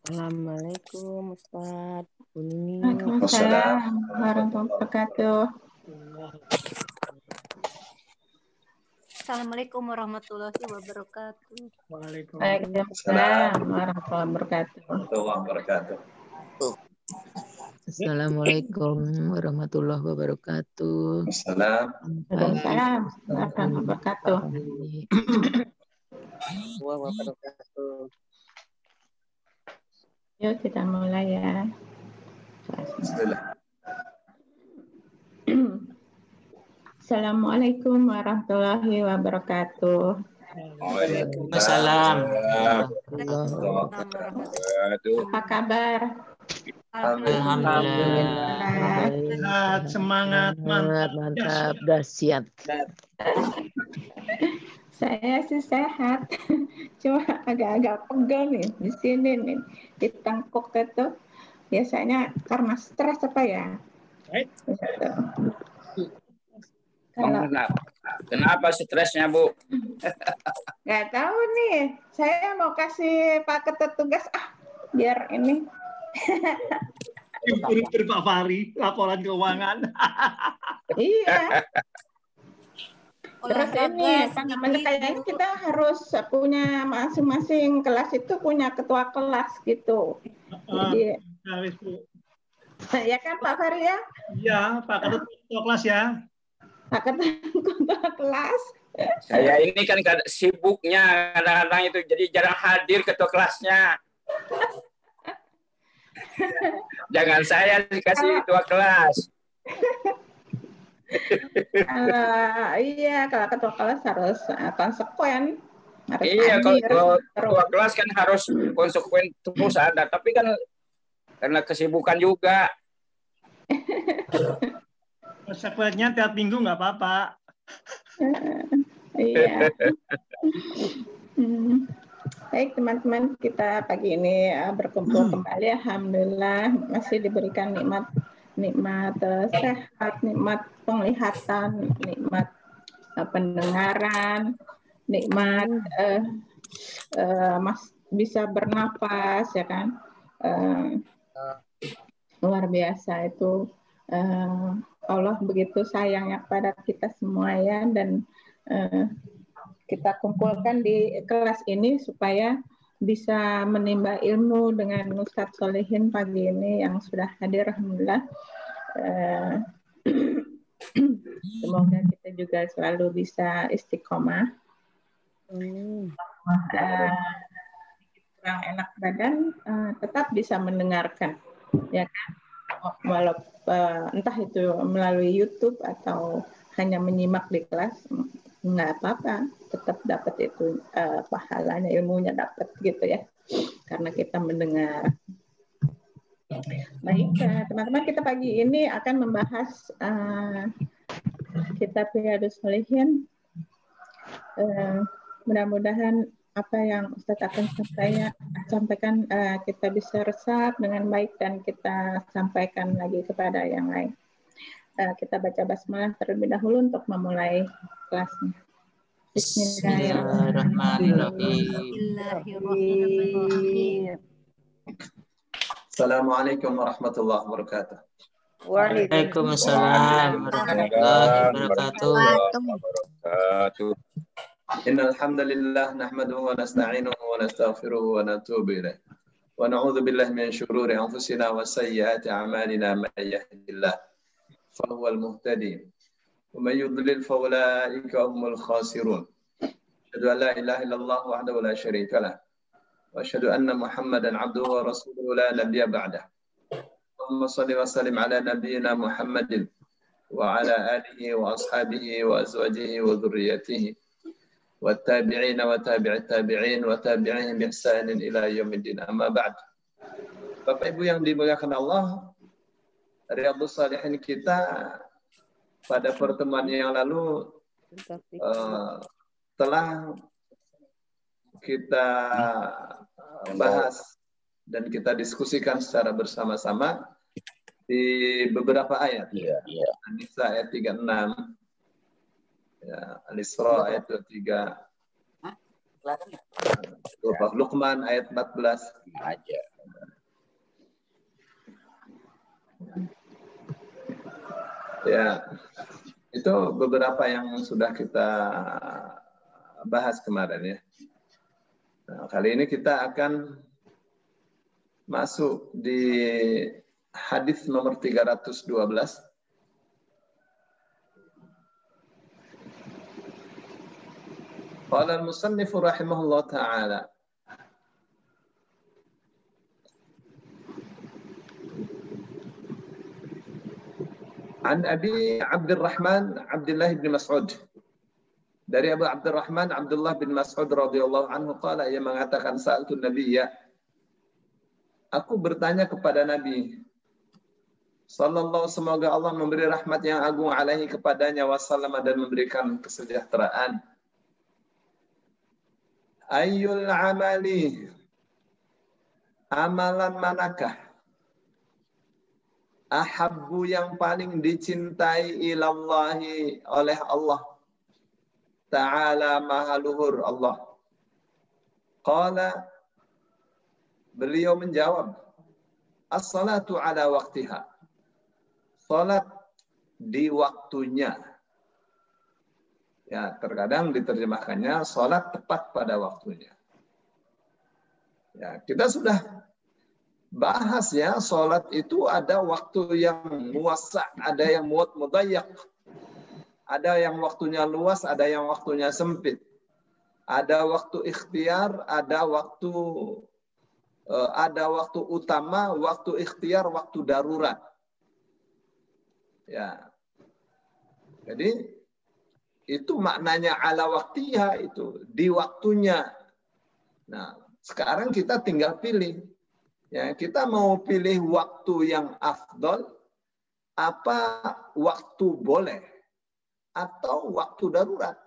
Assalamualaikum Ustaz. Waalaikumsalam warahmatullahi wabarakatuh. Assalamualaikum warahmatullahi wabarakatuh. Waalaikumsalam warahmatullahi wabarakatuh. Assalamualaikum warahmatullahi wabarakatuh. Waalaikumsalam warahmatullahi wabarakatuh. Yuk kita mulai ya. Assalamualaikum warahmatullahi wabarakatuh. Waalaikumsalam. Apa kabar? Alhamdulillah. Semangat, mantap, dahsyat. Saya sih sehat, cuma agak-agak pegal nih di sini nih, di tengkuk itu. Biasanya karena stres apa ya? Kenapa stresnya, Bu? Nggak tahu nih. Saya mau kasih Pak Ketut tugas biar ini. Dari Pak Fahri, laporan keuangan. Iya. Terus ini apa namanya, kayaknya kita harus punya masing-masing kelas itu punya ketua kelas gitu. Jadi ya kan Pak Fahri ya? Iya, Pak Ketut ketua kelas ya. Pak Ketut ketua kelas. Saya ini kan sibuknya kadang-kadang itu, jadi jarang hadir ketua kelasnya. Jangan saya dikasih ketua kelas. Iya, kalau ketua kelas harus konsekuen. Harus iya, hadir, kalau ketua kelas kan harus konsekuen terus ada, tapi kan karena kesibukan juga. Konsekuensinya tiap minggu nggak apa-apa. Iya. Baik teman-teman, kita pagi ini berkumpul kembali. Alhamdulillah masih diberikan nikmat sehat, nikmat penglihatan, nikmat pendengaran, nikmat bisa bernapas, ya kan? Luar biasa itu. Allah begitu sayangnya pada kita semua ya, dan kita kumpulkan di kelas ini supaya bisa menimba ilmu dengan Ustadz Solihin pagi ini yang sudah hadir. Alhamdulillah. Semoga kita juga selalu bisa istiqomah. Kurang enak badan, tetap bisa mendengarkan, ya kan? Walau entah itu melalui YouTube atau hanya menyimak di kelas, nggak apa-apa, tetap dapat itu pahalanya, ilmunya dapat gitu ya, karena kita mendengar. Baik teman-teman, kita pagi ini akan membahas kitab Riyadhus Shalihin. Mudah-mudahan apa yang Ustadz akan sampaikan kita bisa resap dengan baik dan kita sampaikan lagi kepada yang lain. Kita baca basmalah terlebih dahulu untuk memulai kelasnya. Bismillahirrahmanirrahim. Assalamualaikum warahmatullahi wabarakatuh. Waalaikumsalam warahmatullahi wabarakatuh. Innal hamdalillah nahmaduhu wa nasta'inuhu wa nastaghfiruhu wa natubu ilaih. Wa na'udzu billahi min shururi anfusina wa sayyiati a'malina may yahdihillahu fahuwal muhtadi wa may yudlil fa ulaika humul khasirun. Asyhadu an la ilaha illallah wahdahu la syarika lah wa asyhadu anna Muhammadan 'abduhu wa rasuluhu la nabiyya ba'dah. Allahumma shalli wa sallim ala nabiyyina Muhammadin wa ala alihi wa ashabihi wa azwajihi wa dhurriyyatihi والتابعين وتابع التابعين وتابعين بإحسان إلى يوم الدين. أما بعد. Bapak Ibu yang dimuliakan Allah, Riyadhus Shalihin kita pada pertemuan yang lalu telah kita bahas dan kita diskusikan secara bersama-sama di beberapa ayat. An-Nisa ayat 36. Ya, Al-Isra ayat 23, Surah Luqman ayat 14. Aja. Ya, itu beberapa yang sudah kita bahas kemarin ya. Nah, kali ini kita akan masuk di hadis nomor 312. Qala al-musannif rahimahullah ta'ala. An Abi Abdurrahman Abdullah bin Mas'ud. Dari Abu Abdurrahman Abdullah bin Mas'ud radhiyallahu anhu qala, ia mengatakan sa'altu nabiyya, aku bertanya kepada Nabi sallallahu, semoga Allah memberi rahmat yang agung alaihi kepadanya wasallam dan memberikan kesejahteraan. Ayyul amali, amalan manakah ahabbu yang paling dicintai ilallahi oleh Allah Ta'ala maha luhur Allah. Qala, beliau menjawab, as-salatu ala waktiha, salat di waktunya. Ya, terkadang diterjemahkannya salat tepat pada waktunya. Ya, kita sudah bahas ya, salat itu ada waktu yang muwassa', ada yang mudayyak. Ada yang waktunya luas, ada yang waktunya sempit. Ada waktu ikhtiar, ada waktu utama, waktu ikhtiar, waktu darurat. Ya. Jadi itu maknanya ala waktiha, itu di waktunya. Nah, sekarang kita tinggal pilih. Ya, kita mau pilih waktu yang afdol, apa waktu boleh, atau waktu darurat.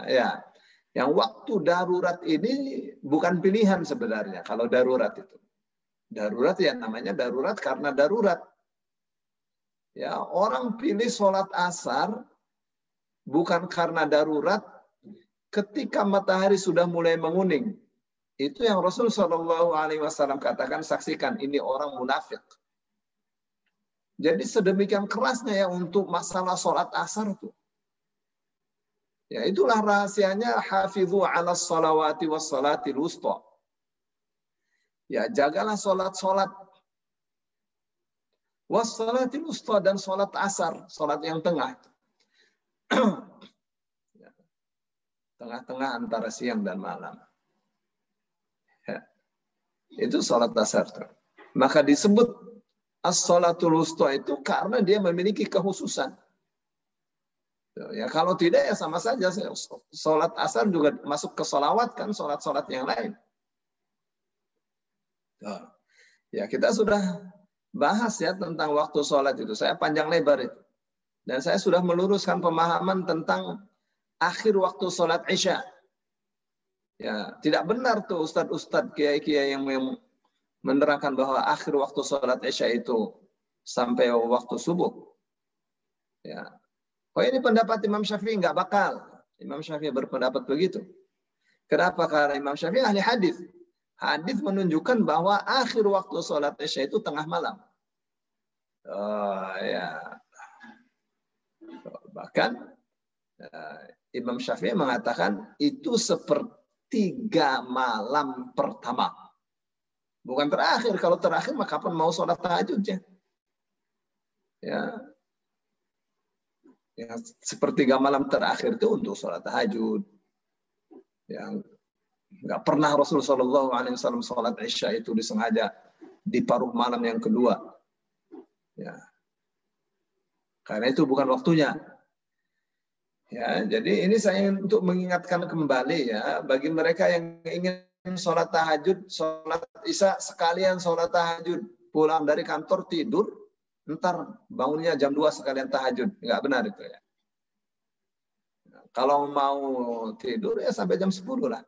Ya, yang waktu darurat ini bukan pilihan sebenarnya. Kalau darurat itu, darurat ya namanya darurat karena darurat. Ya, orang pilih sholat asar bukan karena darurat ketika matahari sudah mulai menguning. Itu yang Rasul Shallallahu Alaihi Wasallam katakan, saksikan ini orang munafik. Jadi sedemikian kerasnya ya untuk masalah sholat asar itu. Ya, itulah rahasianya hafidhu ala salawati was salatil wusta. Ya, jagalah sholat-sholat was salatil wusta dan sholat asar, sholat yang tengah. Tengah-tengah antara siang dan malam. Ya. Itu sholat asar. Maka disebut as-salatul wusta itu karena dia memiliki kekhususan. Ya, kalau tidak ya sama saja. Sholat asar juga masuk ke sholawat kan, sholat-sholat yang lain. Ya, kita sudah bahas ya tentang waktu sholat itu. Saya panjang lebar itu. Dan saya sudah meluruskan pemahaman tentang akhir waktu sholat Isya. Ya, tidak benar tuh ustadz-ustadz kiai-kiai yang menerangkan bahwa akhir waktu sholat Isya itu sampai waktu subuh. Ya. Oh, ini pendapat Imam Syafi'i, nggak bakal. Imam Syafi'i berpendapat begitu. Kenapa? Karena Imam Syafi'i ahli hadis. Hadis menunjukkan bahwa akhir waktu sholat Isya itu tengah malam. Ya. Bahkan Imam Syafi'i mengatakan itu sepertiga malam pertama. Bukan terakhir. Kalau terakhir, maka kapan mau sholat tahajudnya? Ya. Ya, sepertiga malam terakhir itu untuk sholat tahajud. Yang nggak pernah Rasulullah SAW sholat Isya itu disengaja di paruh malam yang kedua. Ya. Karena itu bukan waktunya. Ya, jadi ini saya untuk mengingatkan kembali ya bagi mereka yang ingin sholat tahajud, sholat Isya sekalian sholat tahajud, pulang dari kantor tidur, ntar bangunnya jam 2 sekalian tahajud. Nggak benar itu ya. Kalau mau tidur ya sampai jam 10 lah.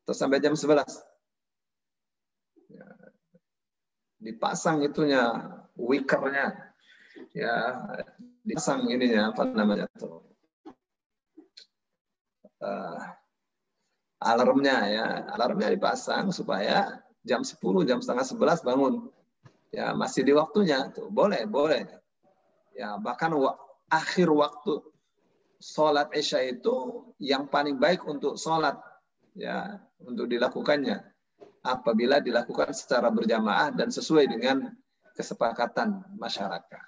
Atau sampai jam 11. Ya. Dipasang itunya, wikernya. Ya, dipasang ininya, apa namanya tuh. alarmnya dipasang supaya jam 10, jam setengah 11 bangun. Ya, masih di waktunya tuh. Boleh. Ya, bahkan akhir waktu sholat Isya itu yang paling baik untuk sholat, ya, untuk dilakukannya apabila dilakukan secara berjamaah dan sesuai dengan kesepakatan masyarakat.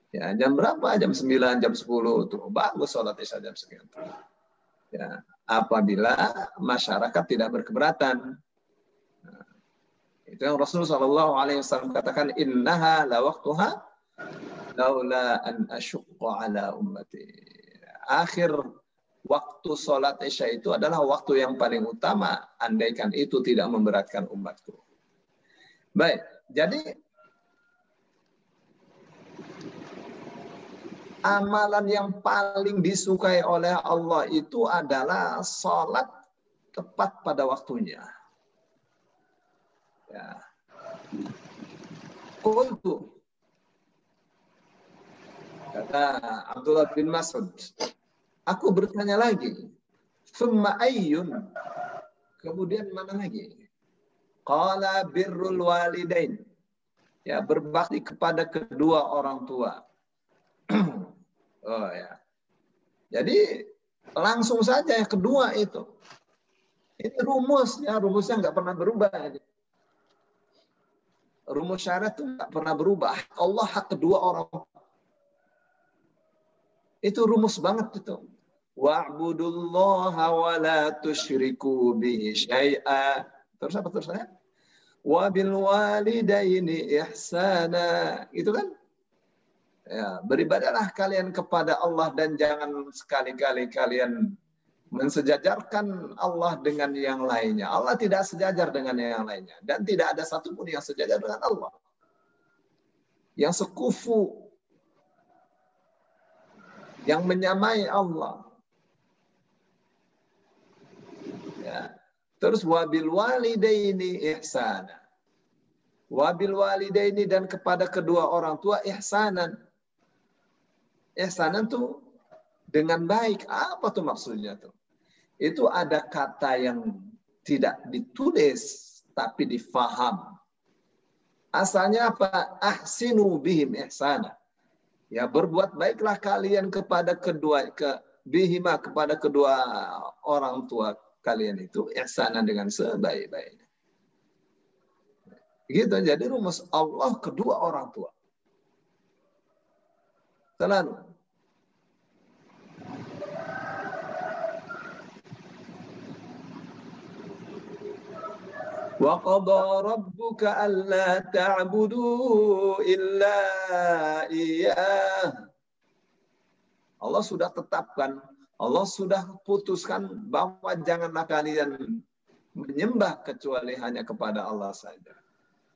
Ya, jam berapa? Jam 9, jam 10 tuh bagus sholat Isya jam segitu. Ya, apabila masyarakat tidak berkeberatan. Nah, itu yang Rasulullah SAW katakan, innaha la waqtuha laula an asyqa ala ummati. Akhir waktu sholat Isya itu adalah waktu yang paling utama, andaikan itu tidak memberatkan umatku. Baik, jadi amalan yang paling disukai oleh Allah itu adalah sholat tepat pada waktunya. Ya. Qultu, kata Abdullah bin Mas'ud, aku bertanya lagi, thumma ayyun, kemudian mana lagi? Qala birrul walidain, ya, berbakti kepada kedua orang tua. Oh ya. Jadi langsung saja yang kedua itu. Ini rumusnya nggak pernah berubah. Rumus syariat itu nggak pernah berubah. Allah hak kedua orang. Itu rumus banget itu. Wa'budullaha wa la tusyriku bihi syai'a. Terus apa terusnya? Wa bil walidaini ihsana. Itu kan? Ya, beribadahlah kalian kepada Allah dan jangan sekali-kali kalian mensejajarkan Allah dengan yang lainnya. Allah tidak sejajar dengan yang lainnya. Dan tidak ada satupun yang sejajar dengan Allah. Yang sekufu. Yang menyamai Allah. Ya. Terus wabil walidaini ihsana. Wabil walidaini dan kepada kedua orang tua ihsanan. Ihsanan tuh dengan baik. Apa tuh maksudnya tuh? Itu ada kata yang tidak ditulis tapi difaham. Asalnya apa? Ahsinu bihim ihsana. Ya, berbuat baiklah kalian kepada bihima kepada kedua orang tua kalian itu ihsanan dengan sebaik-baiknya. Gitu. Jadi rumus Allah kedua orang tua. Selalu. Wa qada rabbuka alla ta'budu illa iyyah. Allah sudah tetapkan, Allah sudah putuskan bahwa janganlah kalian menyembah kecuali hanya kepada Allah saja.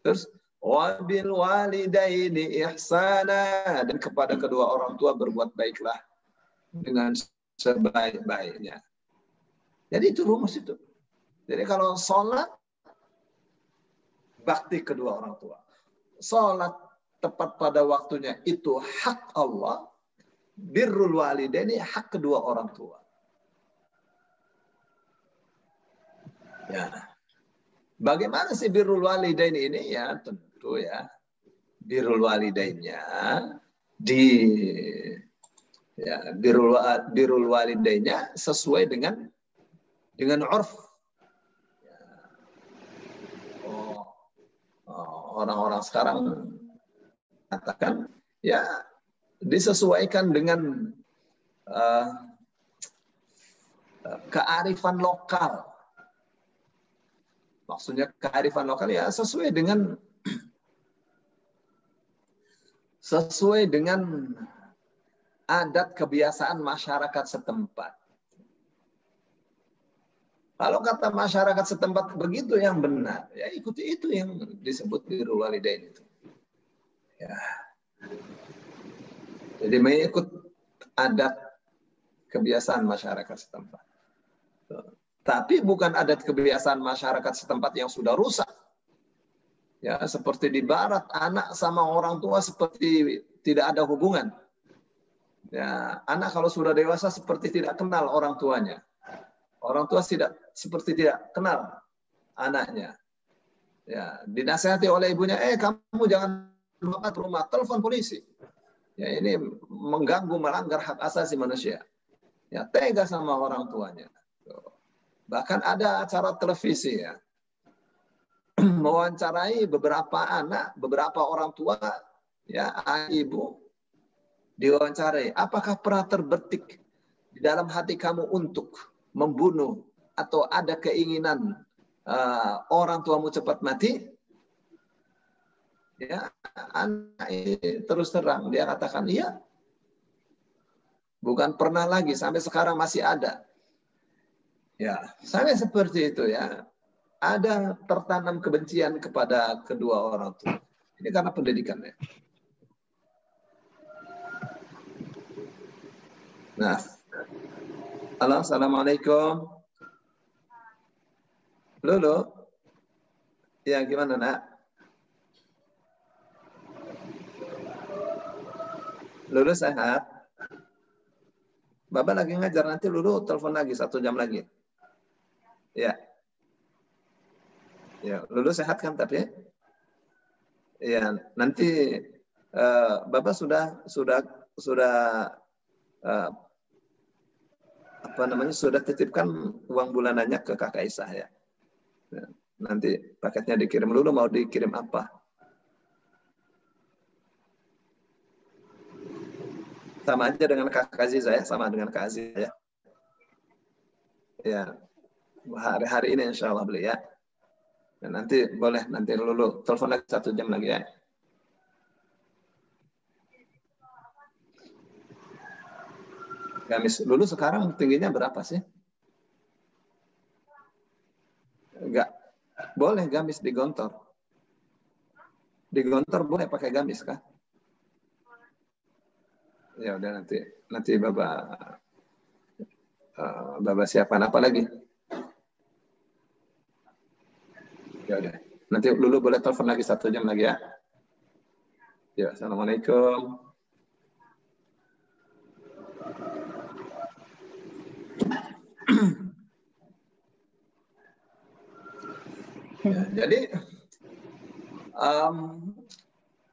Terus wabil walidaini ihsana, dan kepada kedua orang tua berbuat baiklah dengan sebaik-baiknya. Jadi itu rumus itu. Jadi kalau sholat bakti kedua orang tua, sholat tepat pada waktunya itu hak Allah, birrul walidaini hak kedua orang tua. Ya. Bagaimana sih birrul walidaini ini? Ya tentu ya, birrul walidainnya birrul walidainnya sesuai dengan urf. Orang-orang sekarang katakan ya disesuaikan dengan kearifan lokal. Maksudnya kearifan lokal ya sesuai dengan adat kebiasaan masyarakat setempat. Kalau kata masyarakat setempat begitu yang benar, ya ikuti itu yang disebut birrul walidain itu. Ya. Jadi mengikut adat kebiasaan masyarakat setempat. Tapi bukan adat kebiasaan masyarakat setempat yang sudah rusak. Ya, seperti di barat, anak sama orang tua seperti tidak ada hubungan. Ya, anak kalau sudah dewasa seperti tidak kenal orang tuanya. Orang tua seperti tidak kenal anaknya. Ya, dinasihati oleh ibunya, kamu jangan ke rumah, telepon polisi. Ya, ini mengganggu, melanggar hak asasi manusia. Ya, tega sama orang tuanya. Bahkan ada acara televisi ya, mewawancarai beberapa anak, beberapa orang tua, ya, ibu diwawancarai. Apakah pernah terbetik di dalam hati kamu untuk membunuh atau ada keinginan orang tuamu cepat mati? Ya, anak ini terus terang dia katakan iya. Bukan pernah lagi, sampai sekarang masih ada. Ya, sampai seperti itu ya. Ada tertanam kebencian kepada kedua orang tua. Ini karena pendidikannya. Nah, halo, assalamualaikum. Lulu, ya gimana nak? Lulu sehat? Bapak lagi ngajar, nanti Lulu telepon lagi 1 jam lagi. Ya. Ya, Lulu sehat kan tapi? Ya, nanti Bapak sudah sudah titipkan uang bulanannya ke Kakak Isah ya. Nanti paketnya dikirim. Lulu mau dikirim apa? Sama aja dengan Kak Aziz saya, sama dengan Kak Aziz ya. Ya, hari ini insya Allah beli ya. Dan nanti boleh, nanti Lulu telepon lagi 1 jam lagi ya. Gamis, Lulu sekarang tingginya berapa sih? Enggak, boleh gamis digontor. Digontor boleh pakai gamis kah? Ya udah nanti Bapak siapkan apa lagi? Ya udah. Nanti Lulu boleh telepon lagi 1 jam lagi ya. Ya, assalamualaikum. Ya, jadi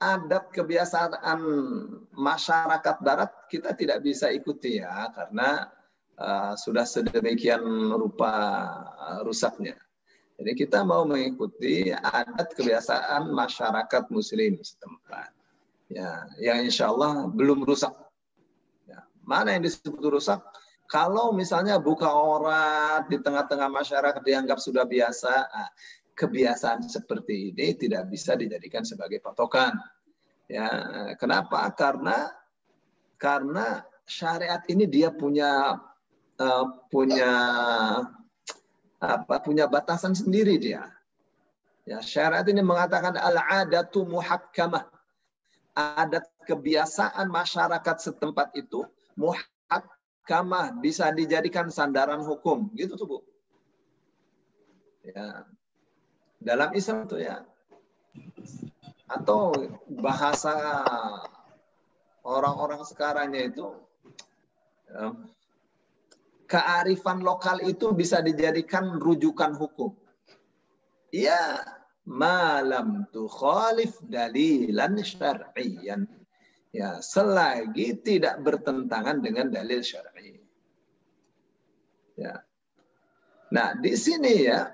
adat kebiasaan masyarakat Barat kita tidak bisa ikuti ya, karena sudah sedemikian rupa rusaknya. Jadi kita mau mengikuti adat kebiasaan masyarakat Muslim setempat, ya, yang insya Allah belum rusak. Ya, mana yang disebut rusak? Kalau misalnya buka aurat di tengah-tengah masyarakat dianggap sudah biasa, kebiasaan seperti ini tidak bisa dijadikan sebagai patokan. Ya, kenapa? Karena syariat ini dia punya batasan sendiri dia. Ya, syariat ini mengatakan al-adatu muhakkamah. Adat kebiasaan masyarakat setempat itu muhakkamah, bisa dijadikan sandaran hukum, gitu tuh Bu. Ya. Dalam Islam itu ya. Atau bahasa orang-orang sekarangnya itu kearifan lokal itu bisa dijadikan rujukan hukum. Ya, malam tukhalif dalilan syar'iyyan. Ya, selagi tidak bertentangan dengan dalil syar'i. Ya. Nah, di sini ya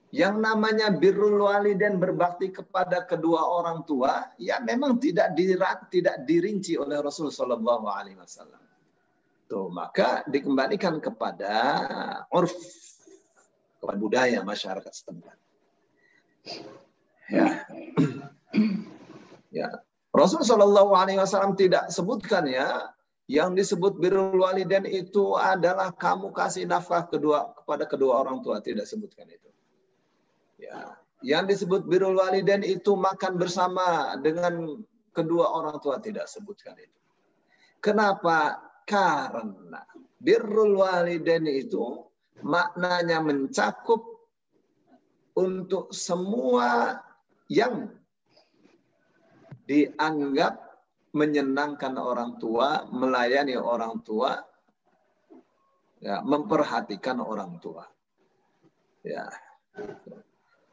yang namanya birrul walidain, berbakti kepada kedua orang tua, ya memang tidak dirinci oleh Rasul Shallallahu Alaihi Wasallam. Tuh, maka dikembalikan kepada urf, kepada budaya masyarakat setempat. Ya, ya. Rasul Shallallahu Alaihi Wasallam tidak sebutkan ya, yang disebut birrul walidain itu adalah kamu kasih nafkah kepada kedua orang tua, tidak sebutkan itu. Ya, yang disebut birrul walidain itu makan bersama dengan kedua orang tua, tidak sebutkan itu. Kenapa? Karena birrul walidain itu maknanya mencakup untuk semua yang dianggap menyenangkan orang tua, melayani orang tua, ya, memperhatikan orang tua. Ya.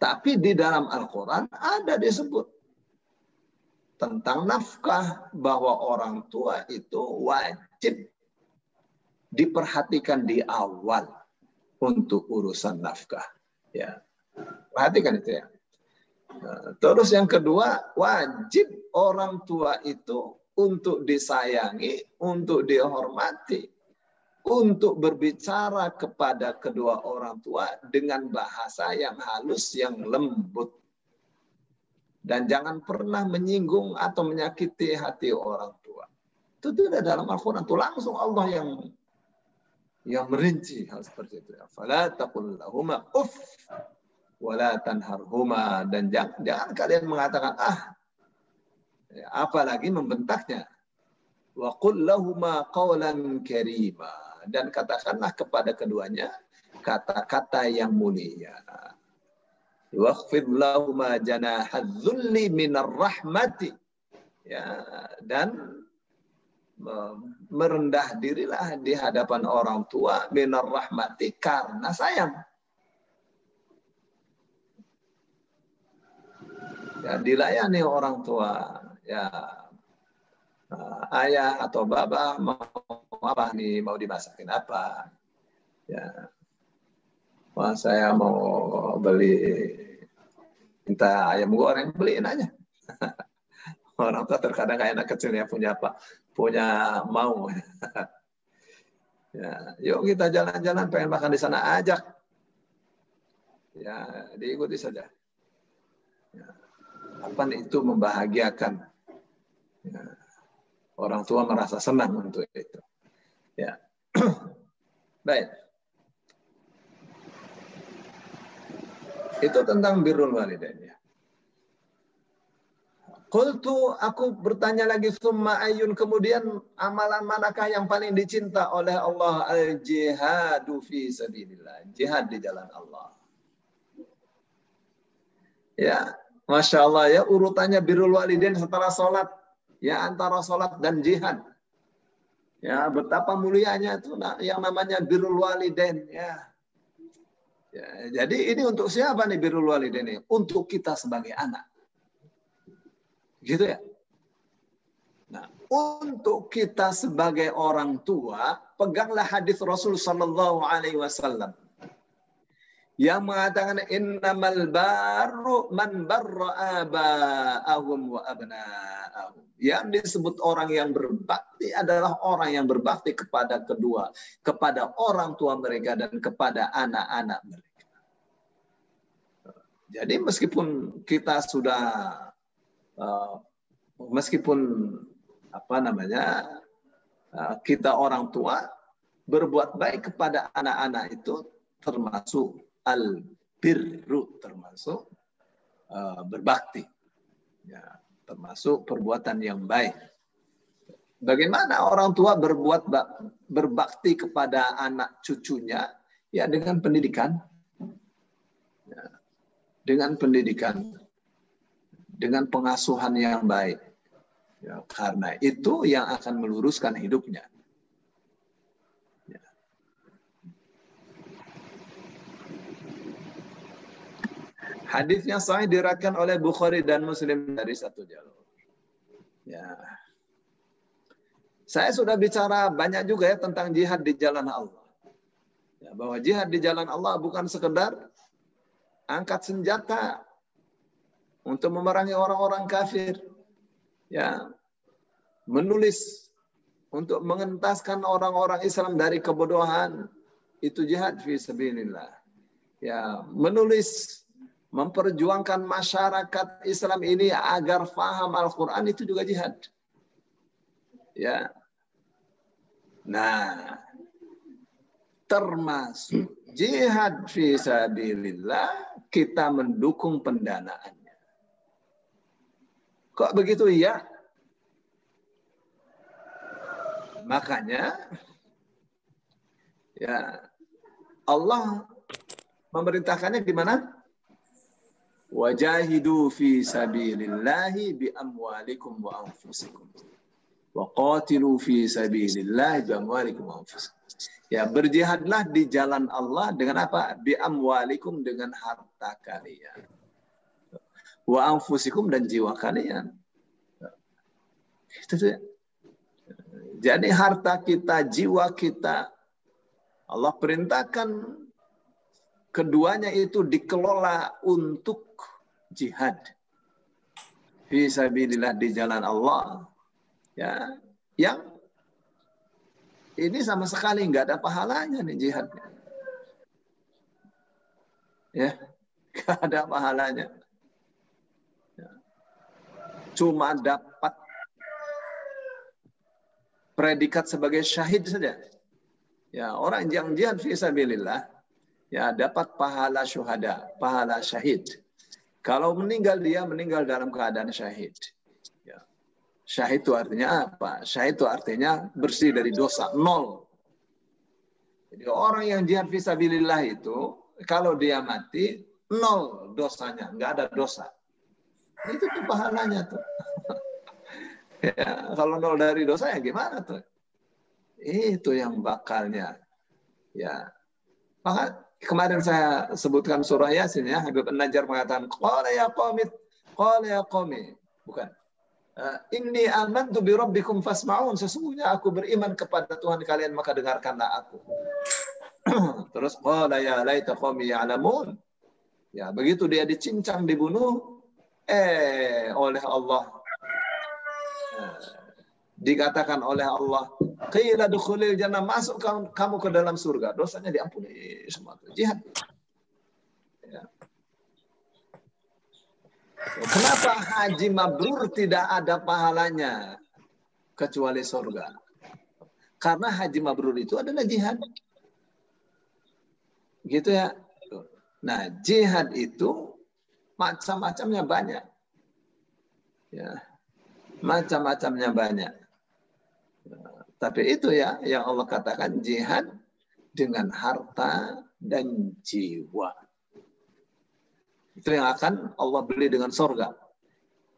Tapi di dalam Al-Quran ada disebut tentang nafkah, bahwa orang tua itu wajib diperhatikan di awal untuk urusan nafkah. Ya. Perhatikan itu ya. Terus yang kedua, wajib orang tua itu untuk disayangi, untuk dihormati, untuk berbicara kepada kedua orang tua dengan bahasa yang halus, yang lembut. Dan jangan pernah menyinggung atau menyakiti hati orang tua. Itu tidak dalam Al-Quran. Itu langsung Allah yang merinci hal seperti itu. Fala taqul lahuma uff wala tanharhuma, dan jangan kalian mengatakan apalagi membentaknya. Wa qul lahuma qawlan karima, dan katakanlah kepada keduanya kata-kata yang mulia. Waqfid lahuma janahadz-dzulli minar rahmati, ya, dan merendah dirilah di hadapan orang tua minar rahmati, karena sayang. Ya, dilayani orang tua, ya, ayah atau bapak mau apa nih, mau dimasakin apa, ya, wah saya mau minta ayam goreng, beliin aja. Orang tua terkadang kayak anak kecil ya, punya apa, punya mau. Ya, yuk kita jalan-jalan, pengen makan di sana, ajak. Ya, diikuti saja. Ya, apa itu membahagiakan. Ya, orang tua merasa senang untuk itu. Ya, baik. Itu tentang birrul walidain. Ya. Qultu, aku bertanya lagi, summa ayun, kemudian amalan manakah yang paling dicinta oleh Allah? Al-jihadu fi sabilillah, jihad di jalan Allah. Ya, Masya Allah ya, urutannya birrul walidain setelah sholat, ya, antara sholat dan jihad. Ya, betapa mulianya itu yang namanya birrul walidain, ya. Ya, jadi ini untuk siapa nih birrul walidain ini? Untuk kita sebagai anak. Gitu ya. Nah, untuk kita sebagai orang tua, peganglah hadis Rasul sallallahu alaihi wasallam yang mengatakan innamal barru man barra aba'ahum wa abna'ahum. Yang disebut orang yang berbakti adalah orang yang berbakti kepada orang tua mereka dan kepada anak-anak mereka. Jadi meskipun kita sudah meskipun kita orang tua, berbuat baik kepada anak-anak itu termasuk al-birru, termasuk berbakti, ya, termasuk perbuatan yang baik. Bagaimana orang tua berbakti kepada anak cucunya? Ya, dengan pendidikan, ya, dengan pendidikan, dengan pengasuhan yang baik. Ya, karena itu yang akan meluruskan hidupnya. Ya. Hadisnya sahih diriwayatkan oleh Bukhari dan Muslim dari satu jalur. Ya. Saya sudah bicara banyak juga ya tentang jihad di jalan Allah. Ya, bahwa jihad di jalan Allah bukan sekedar angkat senjata untuk memerangi orang-orang kafir, ya, menulis untuk mengentaskan orang-orang Islam dari kebodohan, itu jihad fi sabilillah. Ya, menulis, memperjuangkan masyarakat Islam ini agar faham Al-Quran, itu juga jihad. Ya, nah, termasuk jihad fi sabilillah kita mendukung pendanaannya. Kok begitu ya? Makanya ya Allah memerintahkannya di mana? Wajahidu fi sabilillahi bi amwalikum wa anfusikum. Wa qatilu fi sabilillahi bi amwalikum wa anfusikum. Ya, berjihadlah di jalan Allah dengan apa? Bi amwalikum, dengan harta kalian. Wa anfusikum, dan jiwa kalian. Itu ya. Jadi harta kita, jiwa kita, Allah perintahkan keduanya itu dikelola untuk jihad fi sabilillah, di jalan Allah. Ya, yang ini sama sekali nggak ada pahalanya nih jihad. Ya, nggak ada pahalanya. Ya. Cuma dapat predikat sebagai syahid saja. Ya, orang yang jihad fi sabilillah ya dapat pahala syuhada, pahala syahid. Kalau meninggal, dia meninggal dalam keadaan syahid. Ya. Syahid itu artinya apa? Syahid itu artinya bersih dari dosa, nol. Jadi orang yang jihad fi sabilillah itu kalau dia mati, nol dosanya, nggak ada dosa. Itu tuh pahalanya tuh. Ya, kalau nol dari dosa ya gimana tuh? Itu yang bakalnya. Ya. Maka kemarin saya sebutkan surah Yasin ya, Habib An-Najjar mengatakan qala ya qaumi, bukan. Inni amantu bi rabbikum fasma'un, sesungguhnya aku beriman kepada Tuhan kalian, maka dengarkanlah aku. Terus qala ya laita qaumi ya'lamun. Ya, begitu dia dicincang, dibunuh, oleh Allah dikatakan oleh Allah, qila dukhulil jannah, masuk kamu ke dalam surga, dosanya diampuni semua. Jihad. Ya. Kenapa haji mabrur tidak ada pahalanya kecuali surga? Karena haji mabrur itu adalah jihad. Gitu ya. Nah, jihad itu macam-macamnya banyak. Ya. Macam-macamnya banyak. Tapi itu ya yang Allah katakan jihad dengan harta dan jiwa. Itu yang akan Allah beli dengan surga.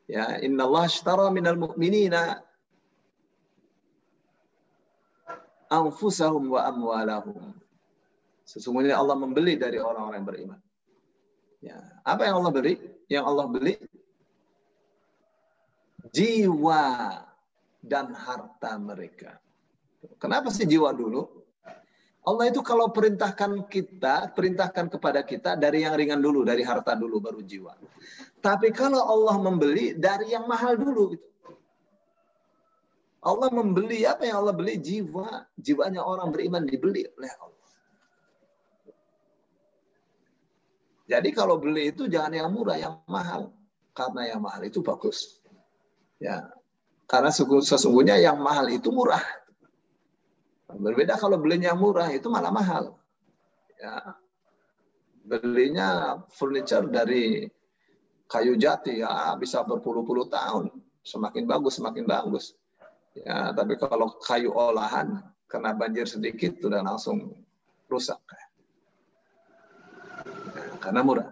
Ya, innallaha ashtara minal mu'minina anfusahum wa amwalahum. Sesungguhnya Allah membeli dari orang-orang yang beriman. Ya, apa yang Allah beli? Yang Allah beli jiwa dan harta mereka. Kenapa sih jiwa dulu? Allah itu kalau perintahkan kepada kita dari yang ringan dulu, dari harta dulu, baru jiwa. Tapi kalau Allah membeli dari yang mahal dulu, gitu. Allah membeli apa yang Allah beli? Jiwa. Jiwanya orang beriman dibeli oleh Allah. Jadi kalau beli itu jangan yang murah, yang mahal. Karena yang mahal itu bagus. Ya, karena sesungguhnya yang mahal itu murah. Berbeda kalau belinya murah itu malah mahal. Ya, belinya furniture dari kayu jati ya bisa berpuluh-puluh tahun, semakin bagus semakin bagus. Ya, tapi kalau kayu olahan kena banjir sedikit sudah langsung rusak. Ya, karena murah.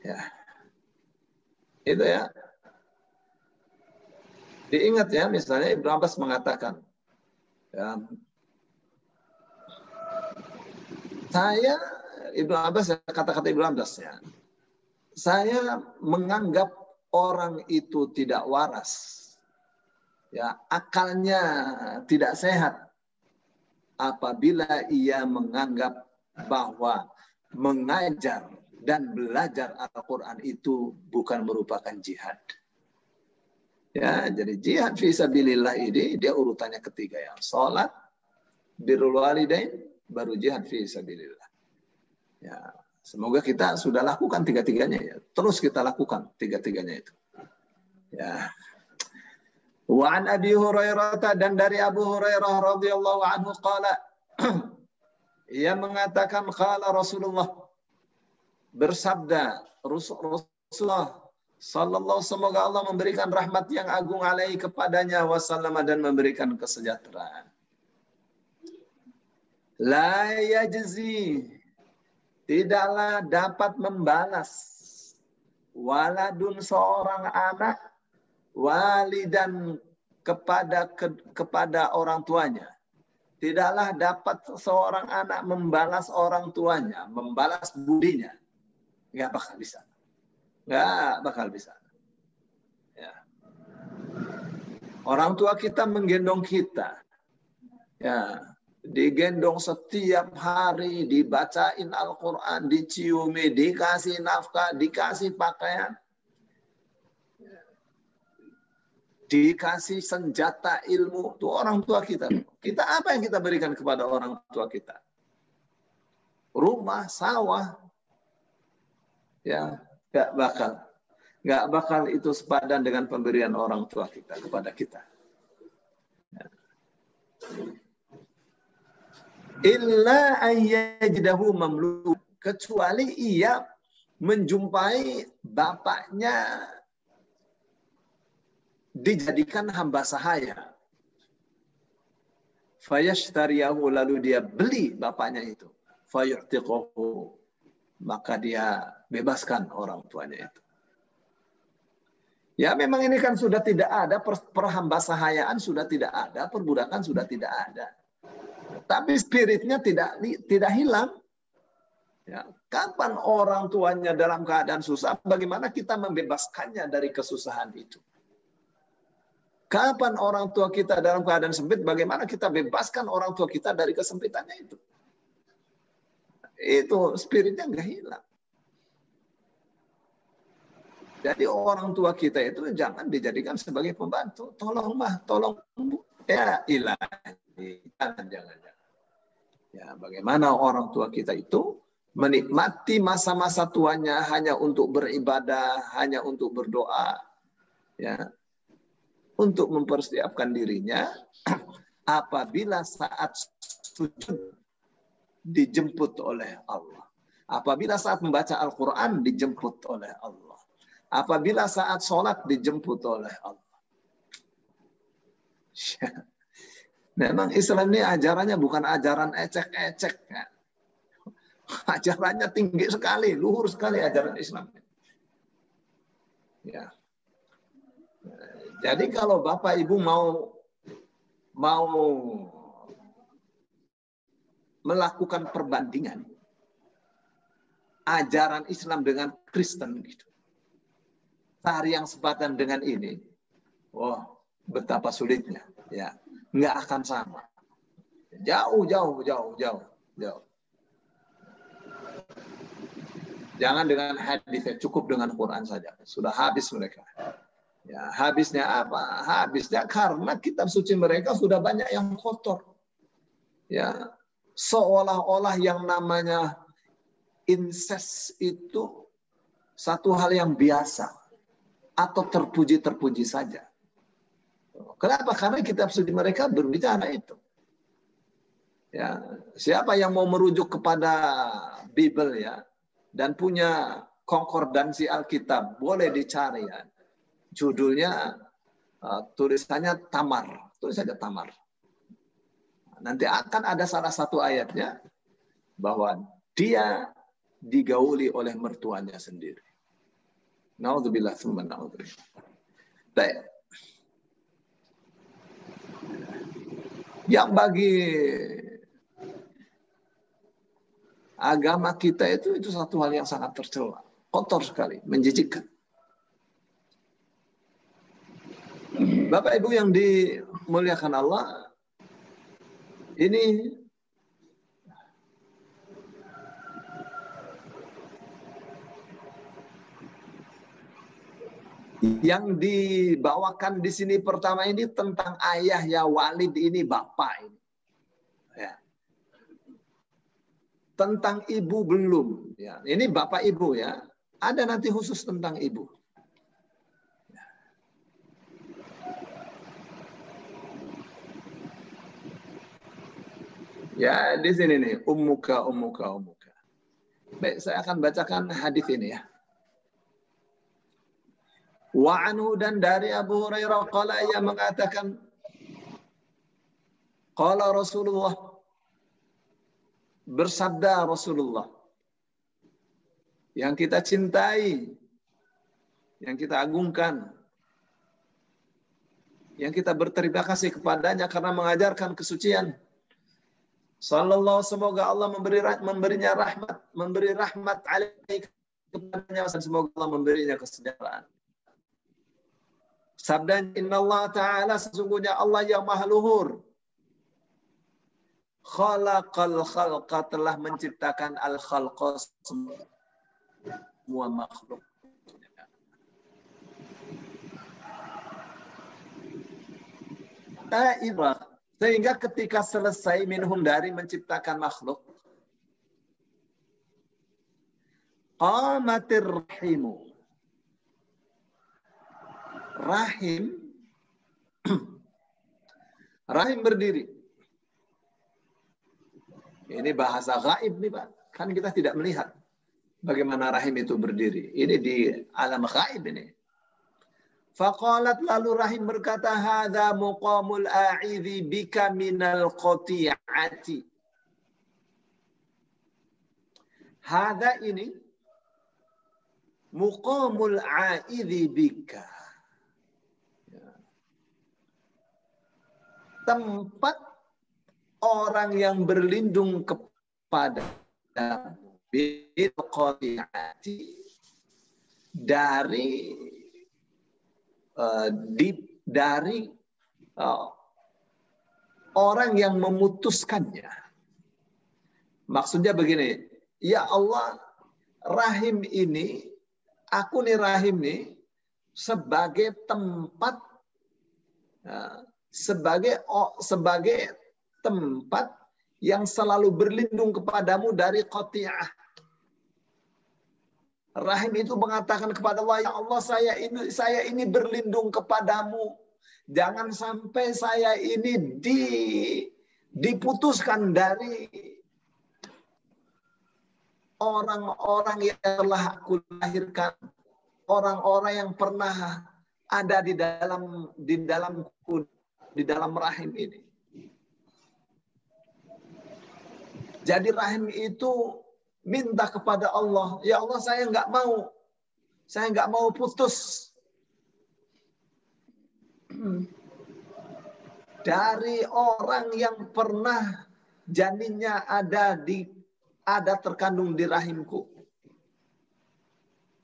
Ya, itu ya. Diingat ya, misalnya Ibnu Abbas mengatakan, ya, Ibnu Abbas, kata-kata Ibnu Abbas ya, saya menganggap orang itu tidak waras, ya, akalnya tidak sehat apabila ia menganggap bahwa mengajar dan belajar Al-Quran itu bukan merupakan jihad. Ya, jadi jihad fi sabilillah ini dia urutannya ketiga ya. Salat, birrul walidain, baru jihad fi sabilillah. Ya, semoga kita sudah lakukan tiga-tiganya ya. Terus kita lakukan tiga-tiganya itu. Ya. Wa an Abi Hurairah, dan dari Abu Hurairah radhiyallahu anhu qala, ia mengatakan qala Rasulullah, bersabda Rasulullah sallallahu, semoga Allah memberikan rahmat yang agung alaihi kepadanya, wasallam, dan memberikan kesejahteraan. La yajzi, tidaklah dapat membalas, waladun, seorang anak, walidan, kepada orang tuanya. tidaklah dapat seorang anak membalas orang tuanya, membalas budinya. Nggak bakal bisa. Nggak bakal bisa. Ya. Orang tua kita menggendong kita. Ya, digendong setiap hari, dibacain Al-Quran, diciumi, dikasih nafkah, dikasih pakaian, dikasih senjata ilmu. Itu orang tua kita. Kita apa yang kita berikan kepada orang tua kita? Rumah, sawah. Ya, nggak bakal itu sepadan dengan pemberian orang tua kita kepada kita. Illa ayyajidahu mamluk, kecuali ia menjumpai bapaknya dijadikan hamba sahaya. Fayashtariyahu, lalu dia beli bapaknya itu. Fayu'tiquhu, maka dia bebaskan orang tuanya itu. Ya memang ini kan sudah tidak ada, perhamba sahayaan sudah tidak ada, perbudakan sudah tidak ada. Tapi spiritnya tidak hilang. Ya, kapan orang tuanya dalam keadaan susah, bagaimana kita membebaskannya dari kesusahan itu? Kapan orang tua kita dalam keadaan sempit, bagaimana kita bebaskan orang tua kita dari kesempitannya itu? Itu spiritnya nggak hilang. Jadi orang tua kita itu jangan dijadikan sebagai pembantu. Tolong mah, tolong ya ilahi. Jangan. Ya, bagaimana orang tua kita itu menikmati masa-masa tuanya hanya untuk beribadah, hanya untuk berdoa, ya, untuk mempersiapkan dirinya apabila saat sujud dijemput oleh Allah. Apabila saat membaca Al-Quran dijemput oleh Allah. Apabila saat sholat dijemput oleh Allah. Memang Islam ini ajarannya bukan ajaran ecek-ecek. Ya. Ajarannya tinggi sekali, luhur sekali ajaran Islam. Ya. Jadi kalau Bapak Ibu mau melakukan perbandingan ajaran Islam dengan Kristen gitu. Cari yang sepadan dengan ini, betapa sulitnya, ya, nggak akan sama, jauh. Jangan dengan hadis, cukup dengan Quran saja, sudah habis mereka. Ya, habisnya apa? Habisnya karena kitab suci mereka sudah banyak yang kotor, ya, seolah-olah yang namanya incest itu satu hal yang biasa. Atau terpuji-terpuji saja. Kenapa? Karena kitab suci mereka berbicara itu. Ya, siapa yang mau merujuk kepada Bible ya dan punya konkordansi Alkitab, boleh dicari ya. Judulnya tulisannya Tamar, tulis saja Tamar. Nanti akan ada salah satu ayatnya bahwa dia digauli oleh mertuanya sendiri. Naudzubillah tsumma naudzubillah. Baik. Yang bagi agama kita itu satu hal yang sangat tercela, kotor sekali, menjijikkan. Bapak Ibu yang dimuliakan Allah, ini yang dibawakan di sini pertama ini tentang ayah ya Walid ini bapak ini. Ya. Tentang ibu belum. Ya. Ini bapak ibu ya. Ada nanti khusus tentang ibu. Ya di sini nih ummuka. Baik, saya akan bacakan hadis ini ya. Wa anhu, dan dari Abu Hurairah qala, ia mengatakan qala Rasulullah, bersabda Rasulullah yang kita cintai, yang kita agungkan, yang kita berterima kasih kepadanya karena mengajarkan kesucian. Sallallahu, semoga Allah memberinya rahmat, memberi rahmat alaihi kepadanya, dan semoga Allah memberinya kesejahteraan. Sabda Innallaha ta'ala, sesungguhnya Allah yang maha luhur, khalaqal khalqa, telah menciptakan al-khalqa, semua makhluk. Sehingga ketika selesai minhum, dari menciptakan makhluk, qamatir rahimu, rahim berdiri. Ini bahasa gaib nih Pak, kan kita tidak melihat bagaimana rahim itu berdiri. Ini di alam gaib ini. Faqalat, lalu rahim berkata, hadza muqamul a'idhi bika minal qati'ati. Hadza ini muqamul a'idhi bika. Tempat orang yang berlindung kepada bil qati'ati, dari orang yang memutuskannya. Maksudnya begini, ya Allah, rahim ini, aku nih rahim nih, sebagai tempat, sebagai tempat yang selalu berlindung kepadamu dari qati'ah. Rahim itu mengatakan kepada Allah, ya Allah, saya ini berlindung kepadamu. Jangan sampai saya ini diputuskan dari orang-orang yang telah aku lahirkan, orang-orang yang pernah ada di dalam rahim ini. Jadi rahim itu minta kepada Allah, ya Allah, saya nggak mau putus dari orang yang pernah janinnya ada terkandung di rahimku.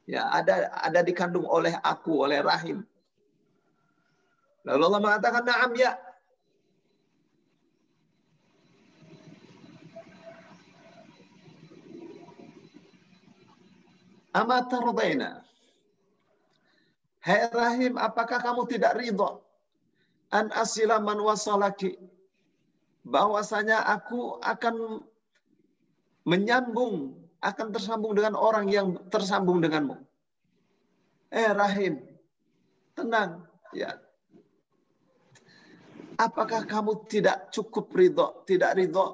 Ya, ada dikandung oleh aku, oleh rahim. Lalu Allah mengatakan, na'am ya. Ama tardaina. Hai rahim, apakah kamu tidak ridha an asila man wasalaki, bahwasanya aku akan menyambung, akan tersambung dengan orang yang tersambung denganmu. Rahim, tenang ya. Apakah kamu tidak cukup ridha, tidak ridha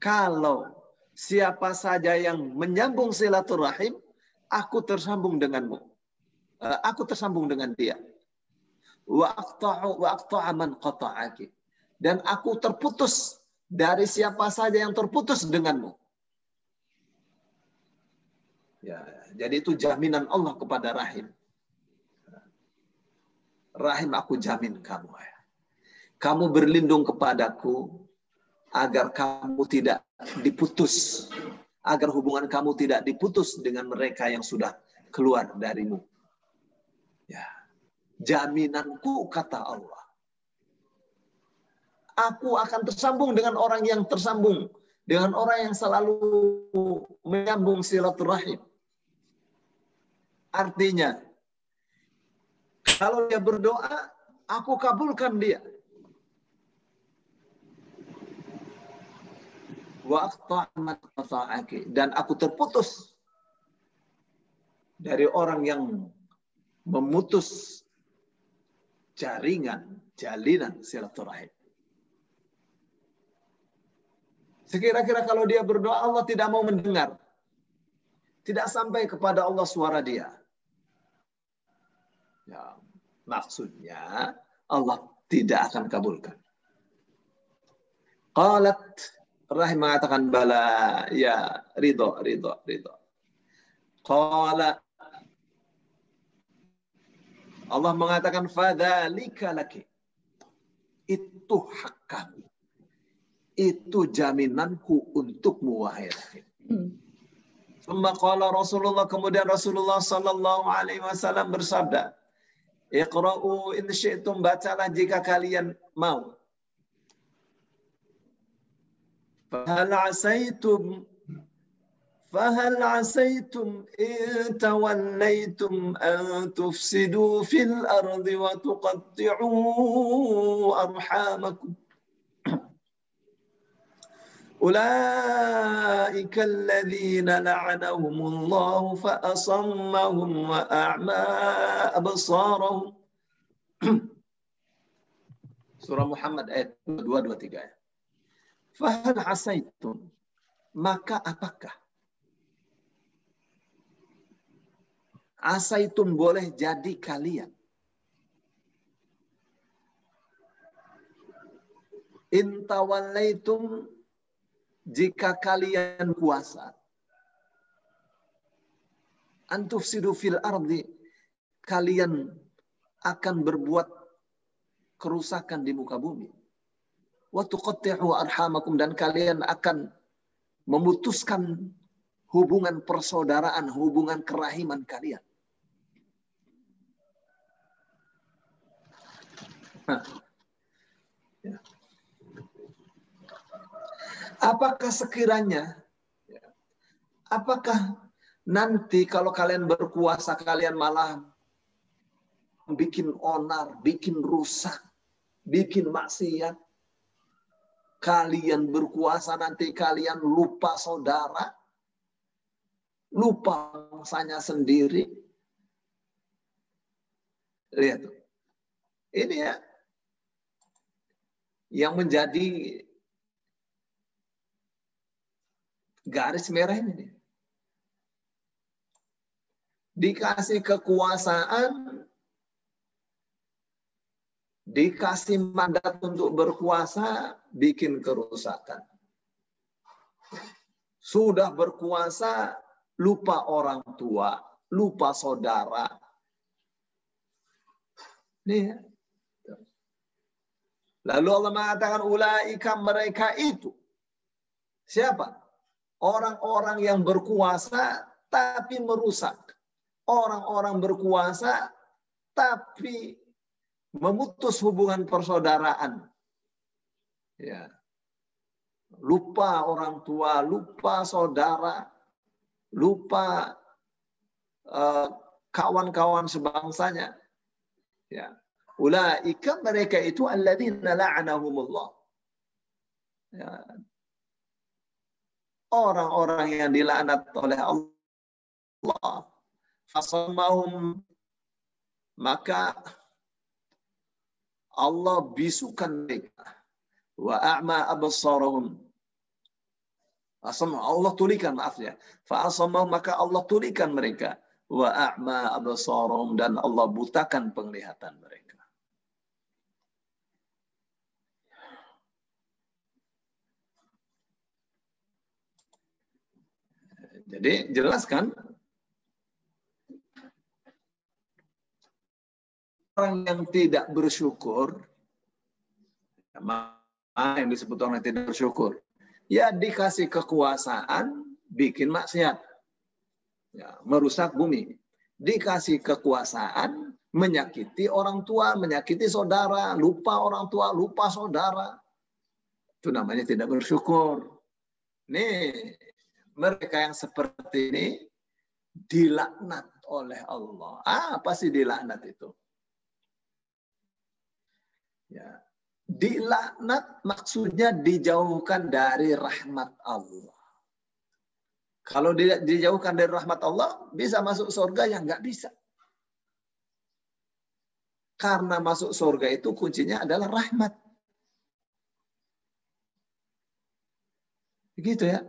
kalau siapa saja yang menyambung silaturahim, aku tersambung denganmu. Aku tersambung dengan dia. Wa aqta'a man qata'aki. Dan aku terputus dari siapa saja yang terputus denganmu. Ya, jadi itu jaminan Allah kepada rahim. Rahim, aku jamin kamu. Kamu berlindung kepadaku agar kamu tidak diputus, agar hubungan kamu tidak diputus dengan mereka yang sudah keluar darimu. Ya, jaminanku, kata Allah. Aku akan tersambung dengan orang yang tersambung, dengan orang yang selalu menyambung silaturahim. Artinya, kalau dia berdoa, aku kabulkan dia. Dan aku terputus dari orang yang memutus jalinan silaturahim. Sekira-kira kalau dia berdoa, Allah tidak mau mendengar, tidak sampai kepada Allah suara dia. Ya, maksudnya Allah tidak akan kabulkan. Qalat, rahim mengatakan, bala, ya, ridho. Qala, Allah mengatakan, fadzalika laki, itu hak kamu. Itu jaminanku untukmu wahai rahim. Summa qala Rasulullah, kemudian Rasulullah sallallahu alaihi wasallam bersabda, Iqra'u in syi'tum, bacalah jika kalian mau. Fahal asaitum in tawallaitum an tufsidu fil ardi wa tuqatti'u arhamakum. Ulaika alladhina la'anahumullahu fa asammahum wa a'ma absarahum. Surah Muhammad ayat 223 ya. Fahal asaitum, maka apakah? Asaitum boleh jadi kalian. In tawallaitum, jika kalian kuasa. Antufsidu fil ardi, kalian akan berbuat kerusakan di muka bumi. Wa tuqatti'u arhamakum, dan kalian akan memutuskan hubungan persaudaraan, hubungan kerahiman kalian. Apakah sekiranya, apakah nanti kalau kalian berkuasa kalian malah bikin onar, bikin rusak, bikin maksiat? Kalian berkuasa nanti kalian lupa saudara, lupa bangsanya sendiri. Lihat tuh. Ini ya yang menjadi garis merah ini. Dikasih kekuasaan, dikasih mandat untuk berkuasa, bikin kerusakan. Sudah berkuasa, lupa orang tua, lupa saudara. Nih. Lalu Allah mengatakan, ulaika, mereka itu. Siapa? Orang-orang yang berkuasa tapi merusak. Orang-orang berkuasa tapi memutus hubungan persaudaraan. Ya. Lupa orang tua, lupa saudara, lupa kawan-kawan sebangsanya. Ya. Ulaika, mereka itu alladzina la'anahumullah. Ya. Orang-orang yang dilaknat oleh Allah. Fasammahum, maka Allah bisukan mereka. Wa a'ma absarahum. Allah tulikan, maaf ya. Fa'asammahum, maka Allah tulikan mereka. Wa a'ma absarahum, dan Allah butakan penglihatan mereka. Jadi jelaskan, orang yang tidak bersyukur, yang disebut orang yang tidak bersyukur, ya dikasih kekuasaan, bikin maksiat, ya, merusak bumi. Dikasih kekuasaan, menyakiti orang tua, menyakiti saudara, lupa orang tua, lupa saudara. Itu namanya tidak bersyukur. Nih, mereka yang seperti ini dilaknat oleh Allah. Apa sih dilaknat itu? Ya. Dilaknat maksudnya dijauhkan dari rahmat Allah. Kalau dijauhkan dari rahmat Allah, bisa masuk surga yang nggak bisa. Karena masuk surga itu kuncinya adalah rahmat. Begitu ya.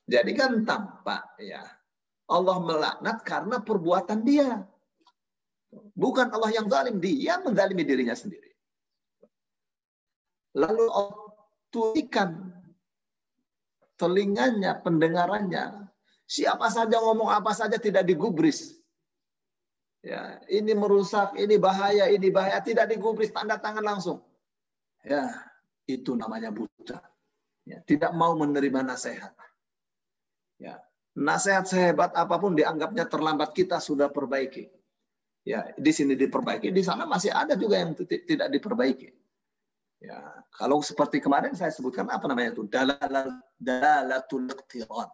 Jadi kan tampak ya, Allah melaknat karena perbuatan dia. Bukan Allah yang zalim, dia menzalimi dirinya sendiri. Lalu Allah tulikan telinganya, pendengarannya. Siapa saja ngomong apa saja tidak digubris. Ya, ini merusak, ini bahaya, tidak digubris, tanda tangan langsung. Ya, Itu namanya buta. Ya, tidak mau menerima nasihat. Ya, nasihat sehebat apapun dianggapnya terlambat, kita sudah perbaiki. Ya, di sini diperbaiki, di sana masih ada juga yang tidak diperbaiki. Ya, kalau seperti kemarin saya sebutkan apa namanya itu? Dalalatul iqtiran.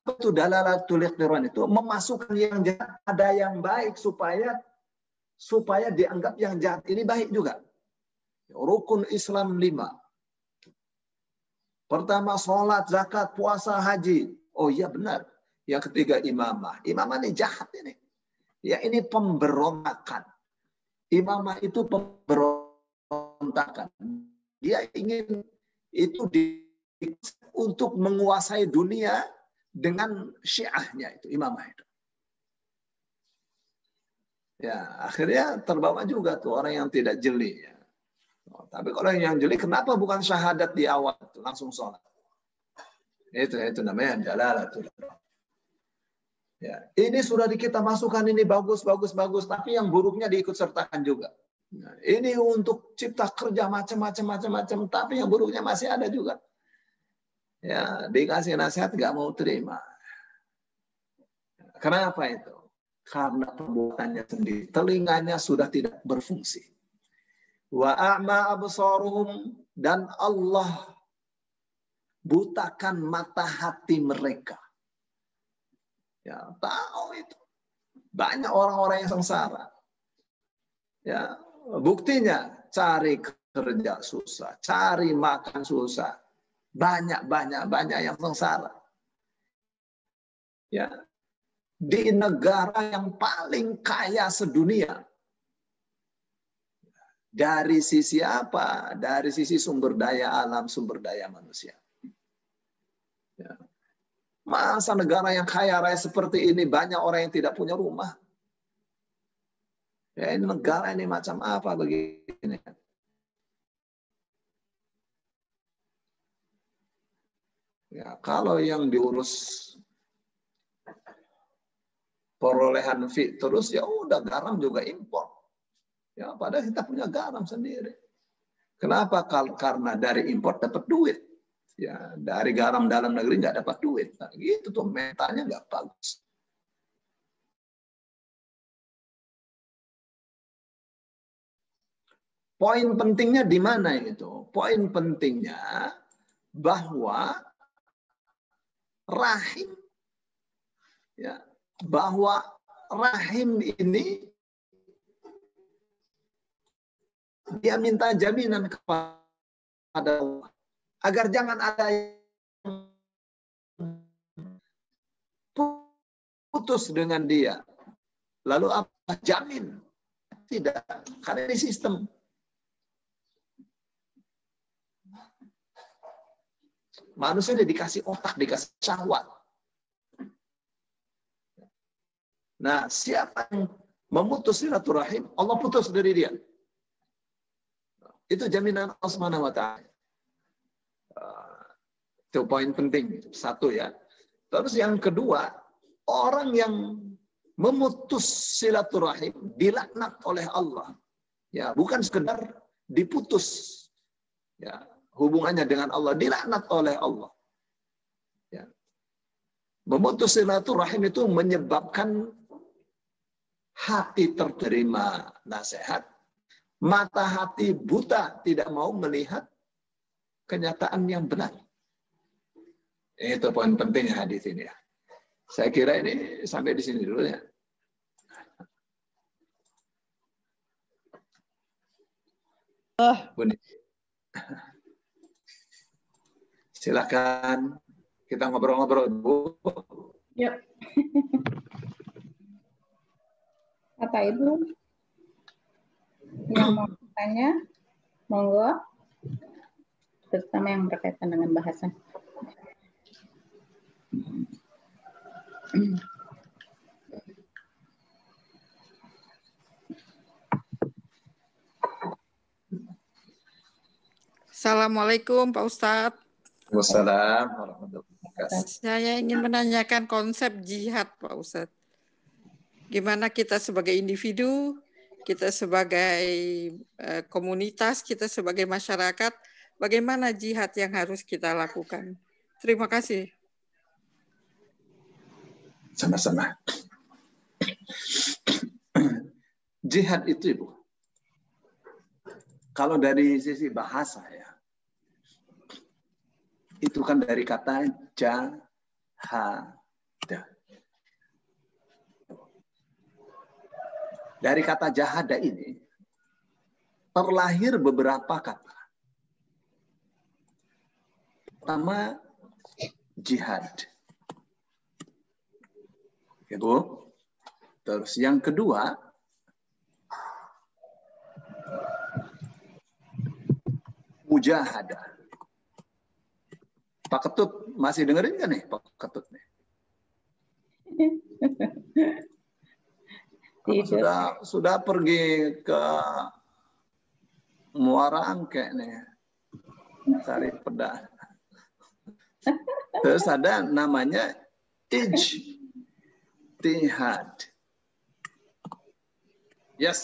Apa itu dalalatul iqtiran? Itu memasukkan yang jahat ada yang baik supaya dianggap yang jahat ini baik juga. Rukun Islam 5. Pertama, sholat, zakat, puasa, haji. Oh iya benar. Yang ketiga, imamah. Imamah ini jahat ini. Ya ini pemberontakan. Imamah itu pemberontakan. Dia ingin itu untuk menguasai dunia dengan syiahnya itu, imamah itu. Ya, akhirnya terbawa juga tuh orang yang tidak jeli. Ya. Tapi kalau yang jeli, kenapa bukan syahadat di awal langsung sholat? Itu namanya dalalatul. Ya, ini sudah kita masukkan ini bagus, tapi yang buruknya diikut sertakan juga. Nah, ini untuk cipta kerja macam-macam, tapi yang buruknya masih ada juga. Ya, dikasih nasihat nggak mau terima. Kenapa itu? Karena perbuatannya sendiri, telinganya sudah tidak berfungsi. Wa a'ma absaruhum, dan Allah butakan mata hati mereka. Ya, tahu itu. Banyak orang-orang yang sengsara. Ya, buktinya cari kerja susah, cari makan susah. Banyak yang sengsara. Ya. Di negara yang paling kaya sedunia. Dari sisi apa? Dari sisi sumber daya alam, sumber daya manusia. Ya. Masa negara yang kaya raya seperti ini banyak orang yang tidak punya rumah? Ya, ini negara ini macam apa begini? Ya, kalau yang diurus perolehan fee terus, ya udah garam juga impor. Ya, padahal kita punya garam sendiri. Kenapa? Karena dari impor dapat duit. Ya, dari garam dalam negeri nggak dapat duit. Nah, gitu tuh mentalnya nggak bagus. Poin pentingnya di mana itu? Poin pentingnya bahwa rahim, ya, bahwa rahim ini dia minta jaminan kepada Allah agar jangan ada yang putus dengan dia. Lalu apa? Jamin? Tidak, karena ini sistem. Manusia dikasih otak, dikasih syahwat. Nah, siapa yang memutus silaturahim, Allah putus dari dia. Itu jaminan Allah Subhanahu wa Ta'ala. Itu poin penting. Satu ya. Terus yang kedua, orang yang memutus silaturahim dilaknat oleh Allah. Ya, bukan sekedar diputus. Ya, hubungannya dengan Allah dilaknat oleh Allah. Ya. Memutus silaturahim itu menyebabkan hati terterima nasihat, mata hati buta tidak mau melihat kenyataan yang benar. Itu poin pentingnya hadis ini ya. Saya kira ini sampai di sini dulu ya. Buni. Silakan kita ngobrol-ngobrol Bu. Yuk. Bapak Ibu yang mau bertanya, monggo, terutama yang berkaitan dengan bahasan. Assalamualaikum Pak Ustadz. Wassalamualaikum warahmatullahi wabarakatuh. Saya ingin menanyakan konsep jihad Pak Ustadz. Gimana kita sebagai individu kita sebagai komunitas, kita sebagai masyarakat, bagaimana jihad yang harus kita lakukan. Terima kasih. Sama-sama. Jihad itu, Ibu, kalau dari sisi bahasa ya, itu kan dari kata jahada. Dari kata jahada ini terlahir beberapa kata. Pertama, jihad. Oke, Bu. Terus yang kedua, mujahadah. Pak Ketut masih dengerin kan nih, Pak Ketut nih? Sudah pergi ke Muara Angke nih, cari peda. Terus ada namanya ijtihad. Yes.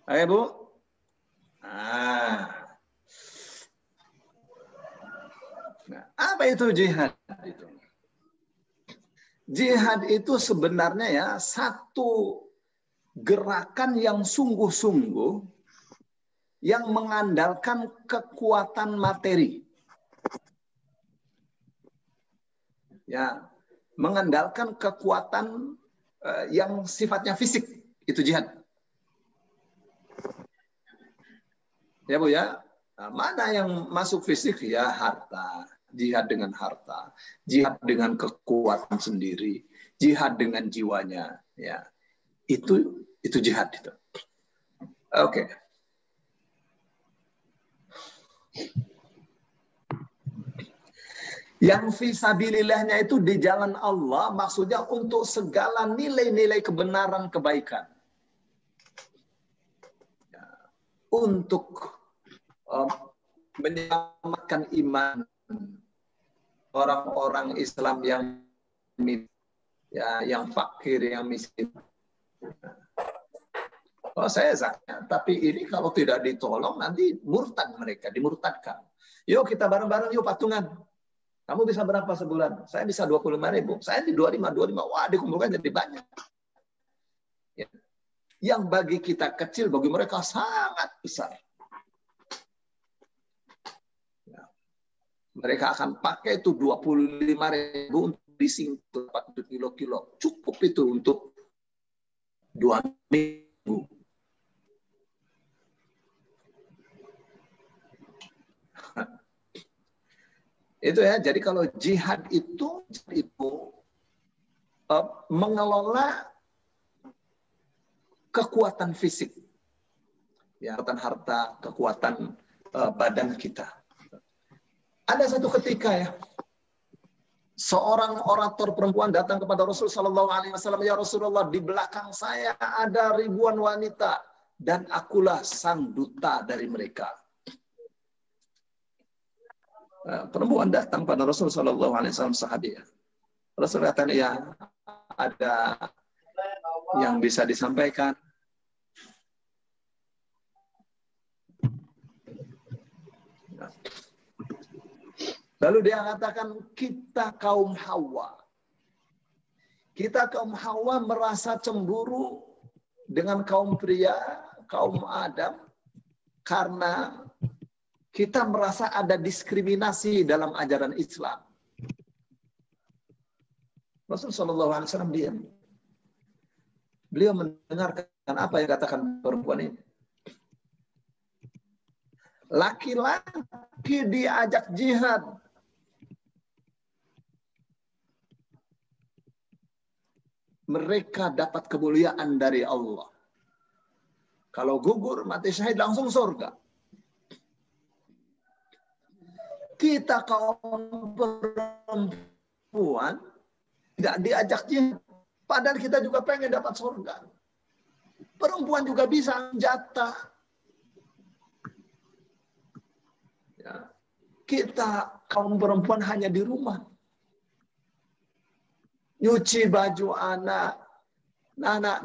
Ayo, Bu. Nah, apa itu jihad? Jihad itu sebenarnya ya satu gerakan yang sungguh-sungguh yang mengandalkan kekuatan materi. Ya, mengandalkan kekuatan yang sifatnya fisik, itu jihad. Ya, Bu ya. Nah, mana yang masuk fisik? Ya, harta. Jihad dengan harta, jihad dengan kekuatan sendiri, jihad dengan jiwanya, ya itu jihad itu. Oke. Yang fisabilillahnya itu di jalan Allah, maksudnya untuk segala nilai-nilai kebenaran kebaikan, ya, untuk menyelamatkan iman orang-orang Islam yang fakir, yang miskin. Oh, saya zakat, tapi ini kalau tidak ditolong nanti murtad mereka, dimurtadkan. Yuk kita bareng-bareng, yuk patungan. Kamu bisa berapa sebulan? Saya bisa 25.000. Saya di 25. Wah, dikumpulkan jadi banyak. Ya. Yang bagi kita kecil, bagi mereka sangat besar. Mereka akan pakai itu 25.000 untuk leasing 4 kilo-kilo. Cukup itu untuk 2 minggu. Itu ya. Jadi kalau jihad itu mengelola kekuatan fisik, ya, kekuatan harta, kekuatan badan kita. Ada satu ketika ya, seorang orator perempuan datang kepada Rasul Shallallahu Alaihi Wasallam, ya Rasulullah, di belakang saya ada ribuan wanita dan akulah sang duta dari mereka. Perempuan datang pada Rasul Shallallahu Alaihi Wasallam, sahabat. Rasul kata, ya ada yang bisa disampaikan. Lalu dia katakan, kita kaum Hawa. Kita kaum Hawa merasa cemburu dengan kaum pria, kaum Adam, karena kita merasa ada diskriminasi dalam ajaran Islam. Rasulullah SAW diam. Beliau mendengarkan apa yang katakan perempuan ini. Laki-laki diajak jihad, mereka dapat kemuliaan dari Allah. Kalau gugur, mati syahid, langsung surga. Kita kaum perempuan tidak diajak jihad, padahal kita juga pengen dapat surga. Perempuan juga bisa jatah. Ya. Kita kaum perempuan hanya di rumah. Nyuci baju anak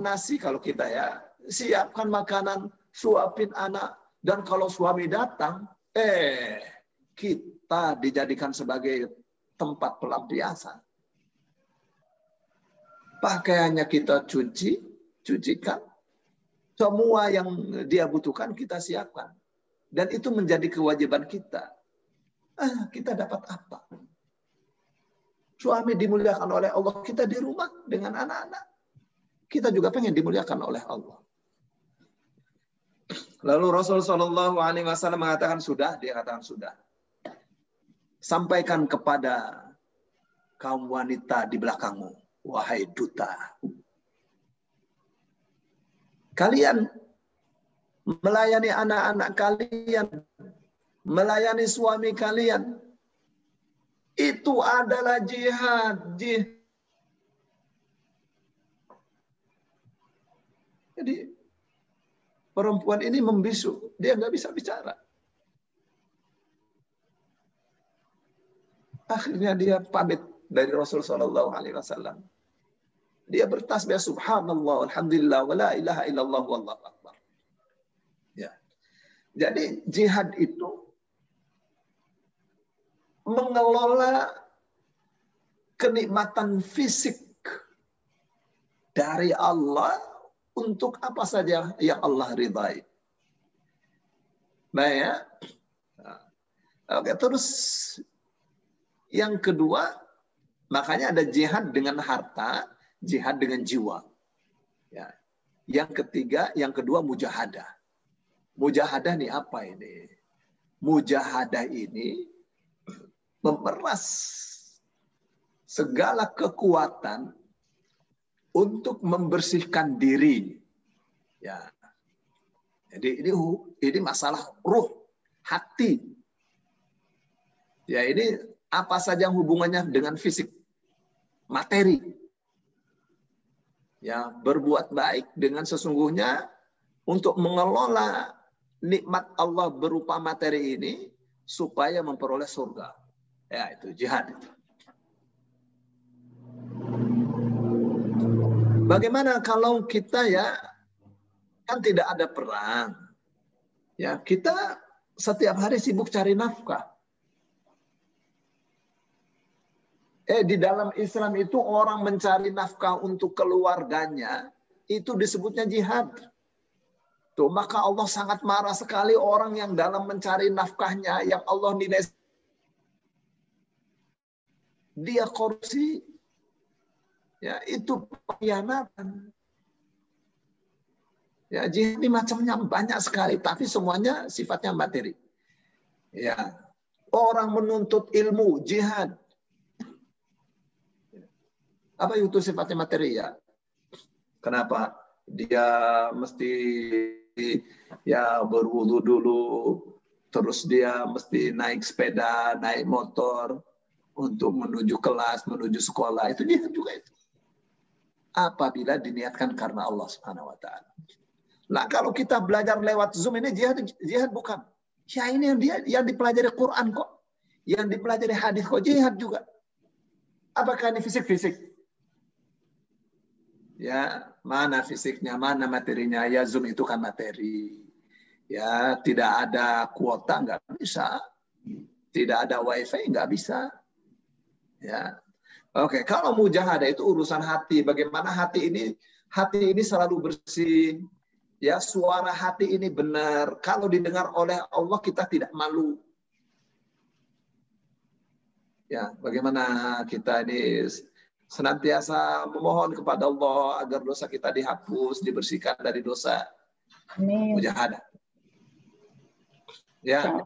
nasi kalau kita ya, siapkan makanan, suapin anak. Dan kalau suami datang, kita dijadikan sebagai tempat pelampiasan. Pakaiannya kita cucikan. Semua yang dia butuhkan kita siapkan. Dan itu menjadi kewajiban kita. Kita dapat apa? Suami dimuliakan oleh Allah, kita di rumah dengan anak-anak. Kita juga pengen dimuliakan oleh Allah. Lalu Rasulullah SAW mengatakan sudah, dia katakan sudah. Sampaikan kepada kaum wanita di belakangmu, wahai duta. Kalian melayani anak-anak kalian, melayani suami kalian, itu adalah jihad. Jadi perempuan ini membisu, dia nggak bisa bicara. Akhirnya dia pamit dari Rasulullah SAW. Dia bertasbih subhanallah, alhamdulillah, wa la ilaha illallah, wallahu akbar. Ya. Jadi jihad itu mengelola kenikmatan fisik dari Allah untuk apa saja yang Allah ridhai. Baik ya. Oke, terus yang kedua, makanya ada jihad dengan harta, jihad dengan jiwa. Ya. Yang ketiga, yang kedua mujahadah. Mujahadah ini apa ini? Mujahadah ini memeras segala kekuatan untuk membersihkan diri. Ya. Jadi ini masalah ruh, hati. Ya, ini apa saja yang hubungannya dengan fisik, materi. Ya, berbuat baik dengan sesungguhnya untuk mengelola nikmat Allah berupa materi ini supaya memperoleh surga. Ya, itu jihad. Bagaimana kalau kita ya kan tidak ada perang. Ya, kita setiap hari sibuk cari nafkah. Di dalam Islam itu orang mencari nafkah untuk keluarganya itu disebutnya jihad. Tuh, maka Allah sangat marah sekali orang yang dalam mencari nafkahnya yang Allah nilai dia korupsi. Ya, itu pengkhianatan. Ya, jihad ini macamnya banyak sekali, tapi semuanya sifatnya materi. Ya, orang menuntut ilmu, jihad. Apa itu sifatnya materi ya? Kenapa? Dia mesti ya berwudu dulu, terus dia mesti naik sepeda, naik motor untuk menuju kelas, menuju sekolah. Itu jihad juga itu. Apabila diniatkan karena Allah Subhanahu wa taala. Nah, kalau kita belajar lewat Zoom ini jihad bukan. Ya ini yang dipelajari Quran kok. Yang dipelajari hadis kok jihad juga. Apakah ini fisik-fisik? Ya, mana fisiknya, mana materinya? Ya Zoom itu kan materi. Ya, tidak ada kuota nggak bisa. Tidak ada wifi nggak bisa. Ya. Oke, kalau mujahadah itu urusan hati. Bagaimana hati ini selalu bersih. Ya, suara hati ini benar. Kalau didengar oleh Allah kita tidak malu. Ya, bagaimana kita ini senantiasa memohon kepada Allah agar dosa kita dihapus, dibersihkan dari dosa. Amin. Mujahadah. Ya.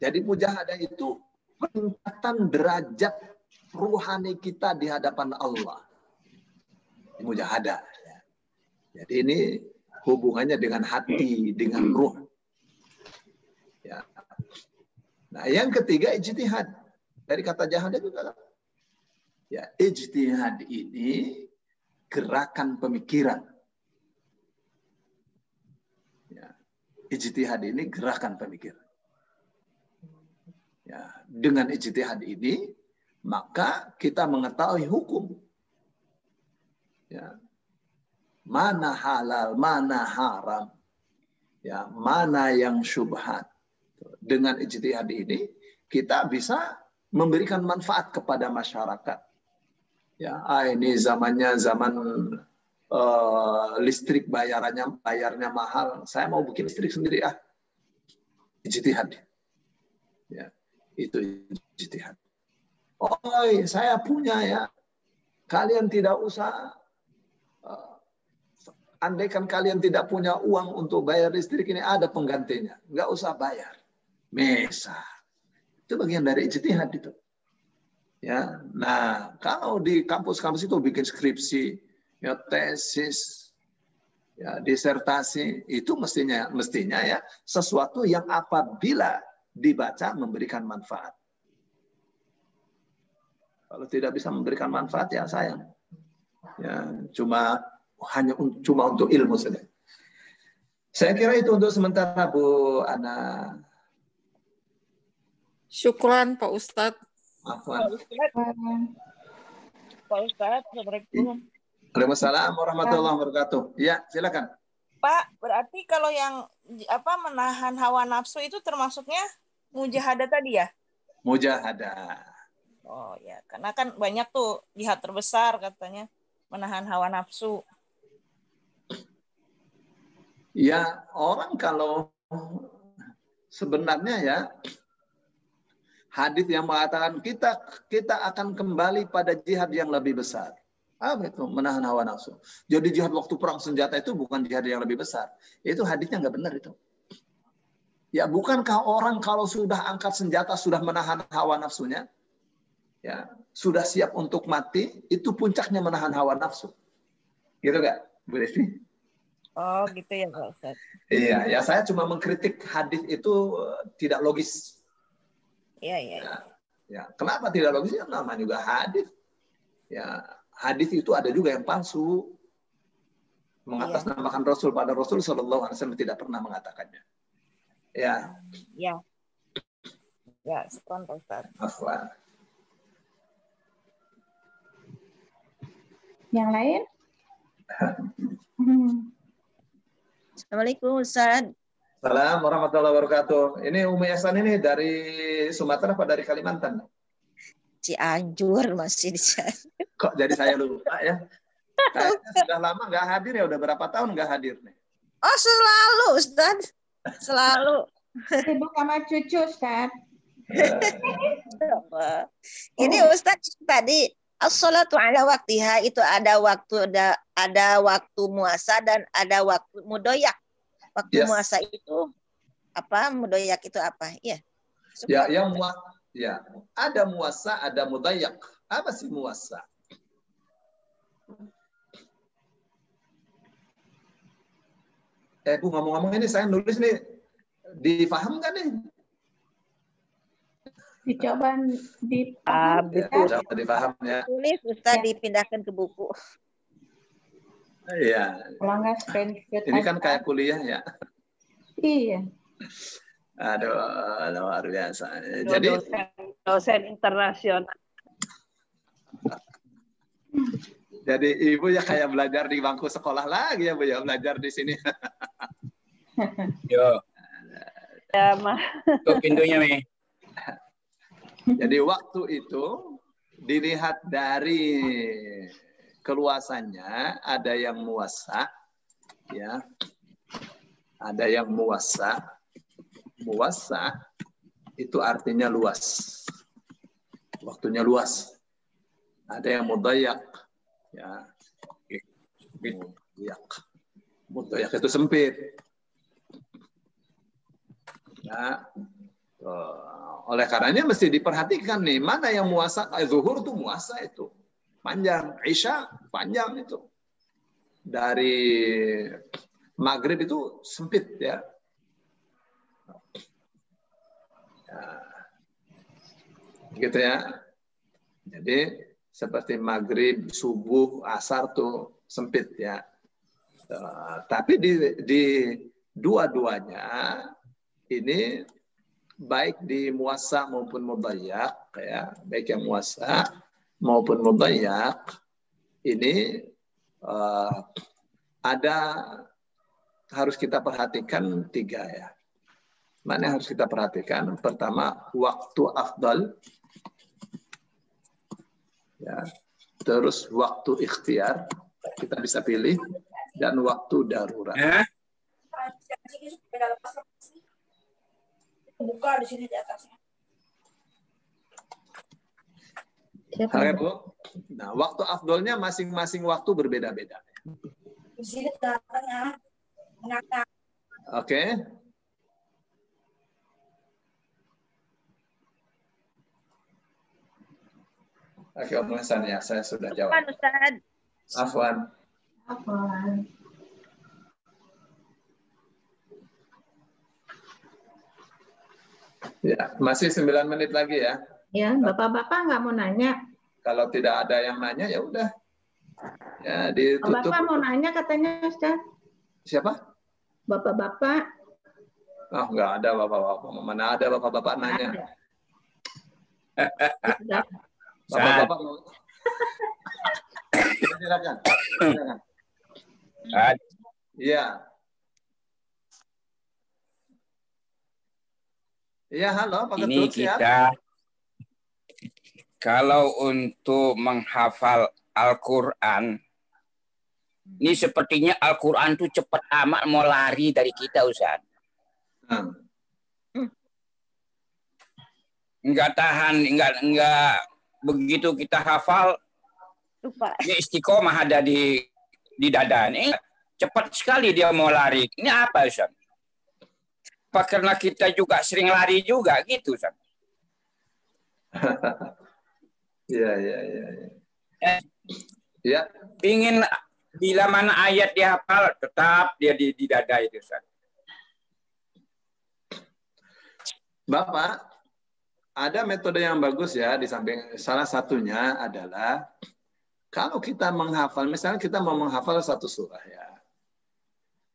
Jadi mujahadah itu peningkatan derajat ruhani kita di hadapan Allah. Mujahadah. Jadi ini hubungannya dengan hati, dengan ruh. Ya. Nah, yang ketiga ijtihad. Dari kata jahadah juga. Ya, ijtihad ini gerakan pemikiran. Ya, ijtihad ini gerakan pemikiran. Ya, dengan ijtihad ini maka kita mengetahui hukum. Ya. mana halal, mana haram, ya, mana yang syubhat. Dengan ijtihad ini kita bisa memberikan manfaat kepada masyarakat. Ya, ini zamannya zaman listrik bayarnya mahal. Saya mau bikin listrik sendiri ijtihad. Ya, itu ijtihad. Saya punya ya. Kalian tidak usah. Andaikan kalian tidak punya uang untuk bayar listrik, ini ada penggantinya. Nggak usah bayar. Misal. Itu bagian dari ijtihad itu. Ya, nah kalau di kampus-kampus itu bikin skripsi, ya, tesis, ya, disertasi, itu mestinya ya sesuatu yang apabila dibaca memberikan manfaat. Kalau tidak bisa memberikan manfaat ya sayang. Ya, cuma untuk ilmu saja. Saya kira itu untuk sementara, Bu Ana. Syukran Pak Ustadz. Afwan. Pak Ustadz, Assalamualaikum. Waalaikumsalam warahmatullahi wabarakatuh. Ya, silakan. Pak, berarti kalau yang menahan hawa nafsu itu termasuknya mujahadah tadi ya? Mujahadah. Oh ya, karena kan banyak tuh jihad terbesar katanya menahan hawa nafsu. Ya, orang kalau sebenarnya ya hadis yang mengatakan kita akan kembali pada jihad yang lebih besar. Apa itu? Menahan hawa nafsu. Jadi jihad waktu perang senjata itu bukan jihad yang lebih besar. Itu hadisnya nggak benar itu. Ya, bukankah orang kalau sudah angkat senjata sudah menahan hawa nafsunya? Ya, sudah siap untuk mati, itu puncaknya menahan hawa nafsu. Gitu nggak, Bu Desi? Oh, gitu ya, Pak Ustadz. Iya, ya saya cuma mengkritik hadis itu tidak logis. Iya. Ya, kenapa tidak logis? Ya, namanya juga hadis. Ya, hadis itu ada juga yang palsu. Mengatasnamakan Rasul pada Rasul Shallallahu Alaihi Wasallam tidak pernah mengatakannya. Ya. Ya, sekian Pak Ustadz. Afwan. Yang lain? Assalamualaikum Ustaz. Assalamualaikum warahmatullahi wabarakatuh. Ini Umi Ihsan ini dari Sumatera apa dari Kalimantan? Cianjur masih di sana. Kok jadi saya lupa ya? Kayaknya sudah lama nggak hadir ya, udah berapa tahun nggak hadir nih? Oh selalu Ustaz, selalu. Sibuk sama cucu Ustaz. Ini Ustaz tadi as-salatu ala waktiha itu ada waktu muasa dan ada waktu mudoyak. Waktu muasa itu apa? Mudoyak itu apa? Iya. Ya, yang ya, ada muasa, ada mudayak. Apa sih muasa? Bu, ngomong-ngomong ini saya nulis nih, dipaham nggak nih? Dicoba dipaham. Coba dipaham ya. Tulis Ustaz dipindahkan ke buku. Iya. Kalau nggak screenshot. Ini kan kayak kuliah ya. Iya. Aduh, luar biasa. Jadi dosen internasional. Jadi Ibu ya kayak belajar di bangku sekolah lagi ya Bu ya, belajar di sini. Yo. Ya, mah. Tuh pintunya nih. Jadi waktu itu dilihat dari keluasannya, ada yang muasa, ya, ada yang muasa. Muasa itu artinya luas, waktunya luas. Ada yang mudayak, ya, mudayak itu sempit. Ya. Oleh karenanya mesti diperhatikan nih, mana yang muasa. Zuhur itu muasa itu panjang, Isya panjang itu. Dari Maghrib itu sempit ya. Gitu ya. Jadi seperti Maghrib, Subuh, Asar tuh sempit ya. Tapi di dua-duanya ini baik di muasa maupun mudayak ya, baik yang muasa maupun mudayak ini harus kita perhatikan 3 ya. Mana yang harus kita perhatikan? Pertama, waktu afdal. Ya. Terus waktu ikhtiar, kita bisa pilih, dan waktu darurat. Buka di sini di atasnya. Oke, Bu. Nah, waktu afdolnya masing-masing waktu berbeda-beda. Di sini datangnya. Oke. Oke, Ustaz ya, saya sudah jawab. Afwan, Ustaz. Afwan. Ya, masih 9 menit lagi ya. Ya, Bapak-bapak nggak mau nanya. Kalau tidak ada yang nanya, ya udah. Ya, ditutup. Bapak mau nanya katanya, Ustaz. Siapa? Bapak-bapak. Oh, nggak ada bapak-bapak. Mana ada bapak-bapak nanya. Bapak-bapak mau. Silakan. Silakan. Iya. Iya, halo Pak Ini Ketut, kita kalau untuk menghafal Al-Quran, ini sepertinya Al-Quran itu cepat amat mau lari dari kita, Ustaz. Enggak tahan, enggak begitu kita hafal, ini istiqomah ada di dada. Ini cepat sekali dia mau lari. Ini apa, Ustaz? Apa karena kita juga sering lari juga gitu, Ustaz? Iya. Ya. Ingin bila mana ayat dihafal, tetap dia di dada itu, Ustaz. Bapak, ada metode yang bagus ya, di samping salah satunya adalah kalau kita menghafal, misalnya kita mau menghafal satu surah ya.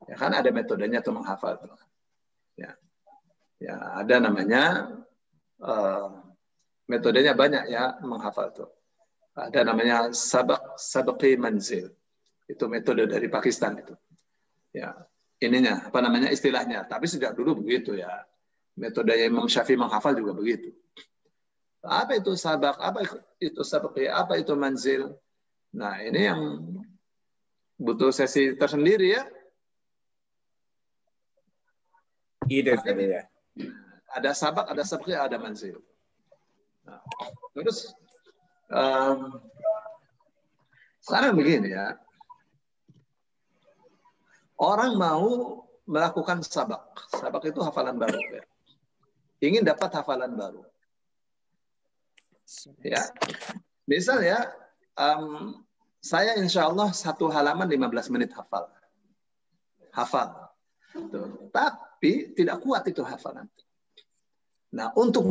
Ya kan ada metodenya untuk menghafal tuh. Ya, ada namanya metodenya banyak ya menghafal tuh. Ada namanya sabaqi manzil. Itu metode dari Pakistan itu. Ya, ininya apa namanya istilahnya. Tapi sejak dulu begitu ya. Metode Imam Syafi'i menghafal juga begitu. Apa itu sabaq? Apa itu sabaqi? Apa itu manzil? Nah, ini yang butuh sesi tersendiri ya. Ide ya. Ada sabak, ada sabqi, ada manzil. Nah, terus sekarang begini ya. Orang mau melakukan sabak. Sabak itu hafalan baru ya. Ingin dapat hafalan baru. Ya. Misal ya, saya insya Allah 1 halaman 15 menit hafal. Tuh. Tapi tidak kuat itu hafalan. Nah, untuk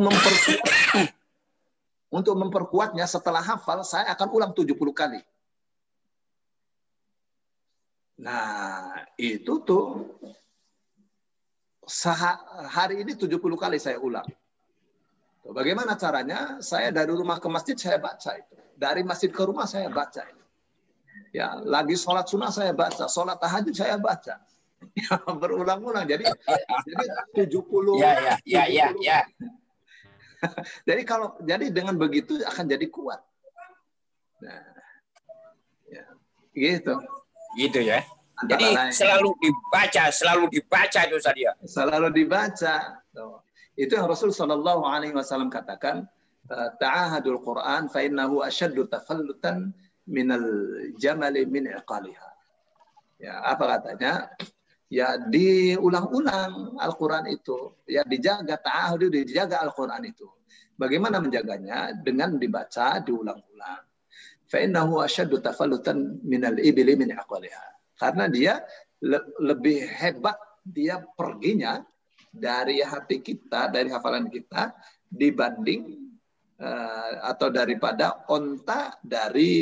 memperkuatnya setelah hafal, saya akan ulang 70 kali. Nah, itu tuh hari ini 70 kali saya ulang. Tuh, bagaimana caranya? Saya dari rumah ke masjid saya baca itu. Dari masjid ke rumah saya baca itu. Ya, lagi sholat sunnah saya baca, sholat tahajud saya baca. Ya, berulang-ulang. Jadi 70. Ya. Jadi dengan begitu akan jadi kuat. Nah, ya, gitu. Gitu ya. Antara jadi lain. selalu dibaca itu saja. Selalu dibaca. Itu yang Rasul Shallallahu Alaihi Wasallam katakan, ta'ahadul Quran fa innahu ashaddu tafallutan minal jamali min iqaliha. Ya, apa katanya? Ya, diulang-ulang Al-Quran itu. Ya, dijaga ta'ahud, dijaga Al-Quran itu. Bagaimana menjaganya? Dengan dibaca, diulang-ulang. Fa'innahu asyaddu tafallutan minal ibili min aqwaliha. Karena dia lebih hebat, dia perginya dari hati kita, dari hafalan kita, dibanding atau daripada onta dari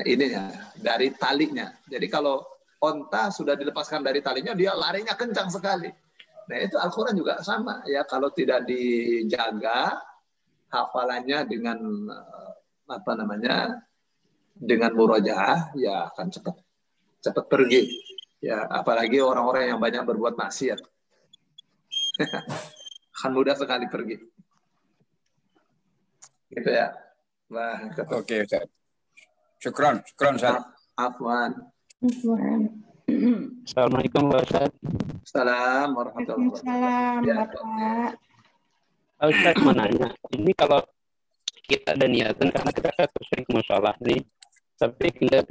ininya, dari talinya. Jadi kalau onta sudah dilepaskan dari talinya, dia larinya kencang sekali. Nah, itu Al-Quran juga sama ya. Kalau tidak dijaga hafalannya dengan dengan murojaah, ya akan cepat cepat pergi. Ya, apalagi orang-orang yang banyak berbuat maksiat. Akan mudah sekali pergi. Gitu ya. Wah, Oke, Ustaz. Syukron, Ustaz. Afwan. Assalamualaikum Ustaz. Assalamualaikum warahmatullahi wabarakatuh. Waalaikumsalam, Bapak. Ustaz mau nanya, ini kalau kita ada niatan karena kita sering musola nih, tapi ngeliat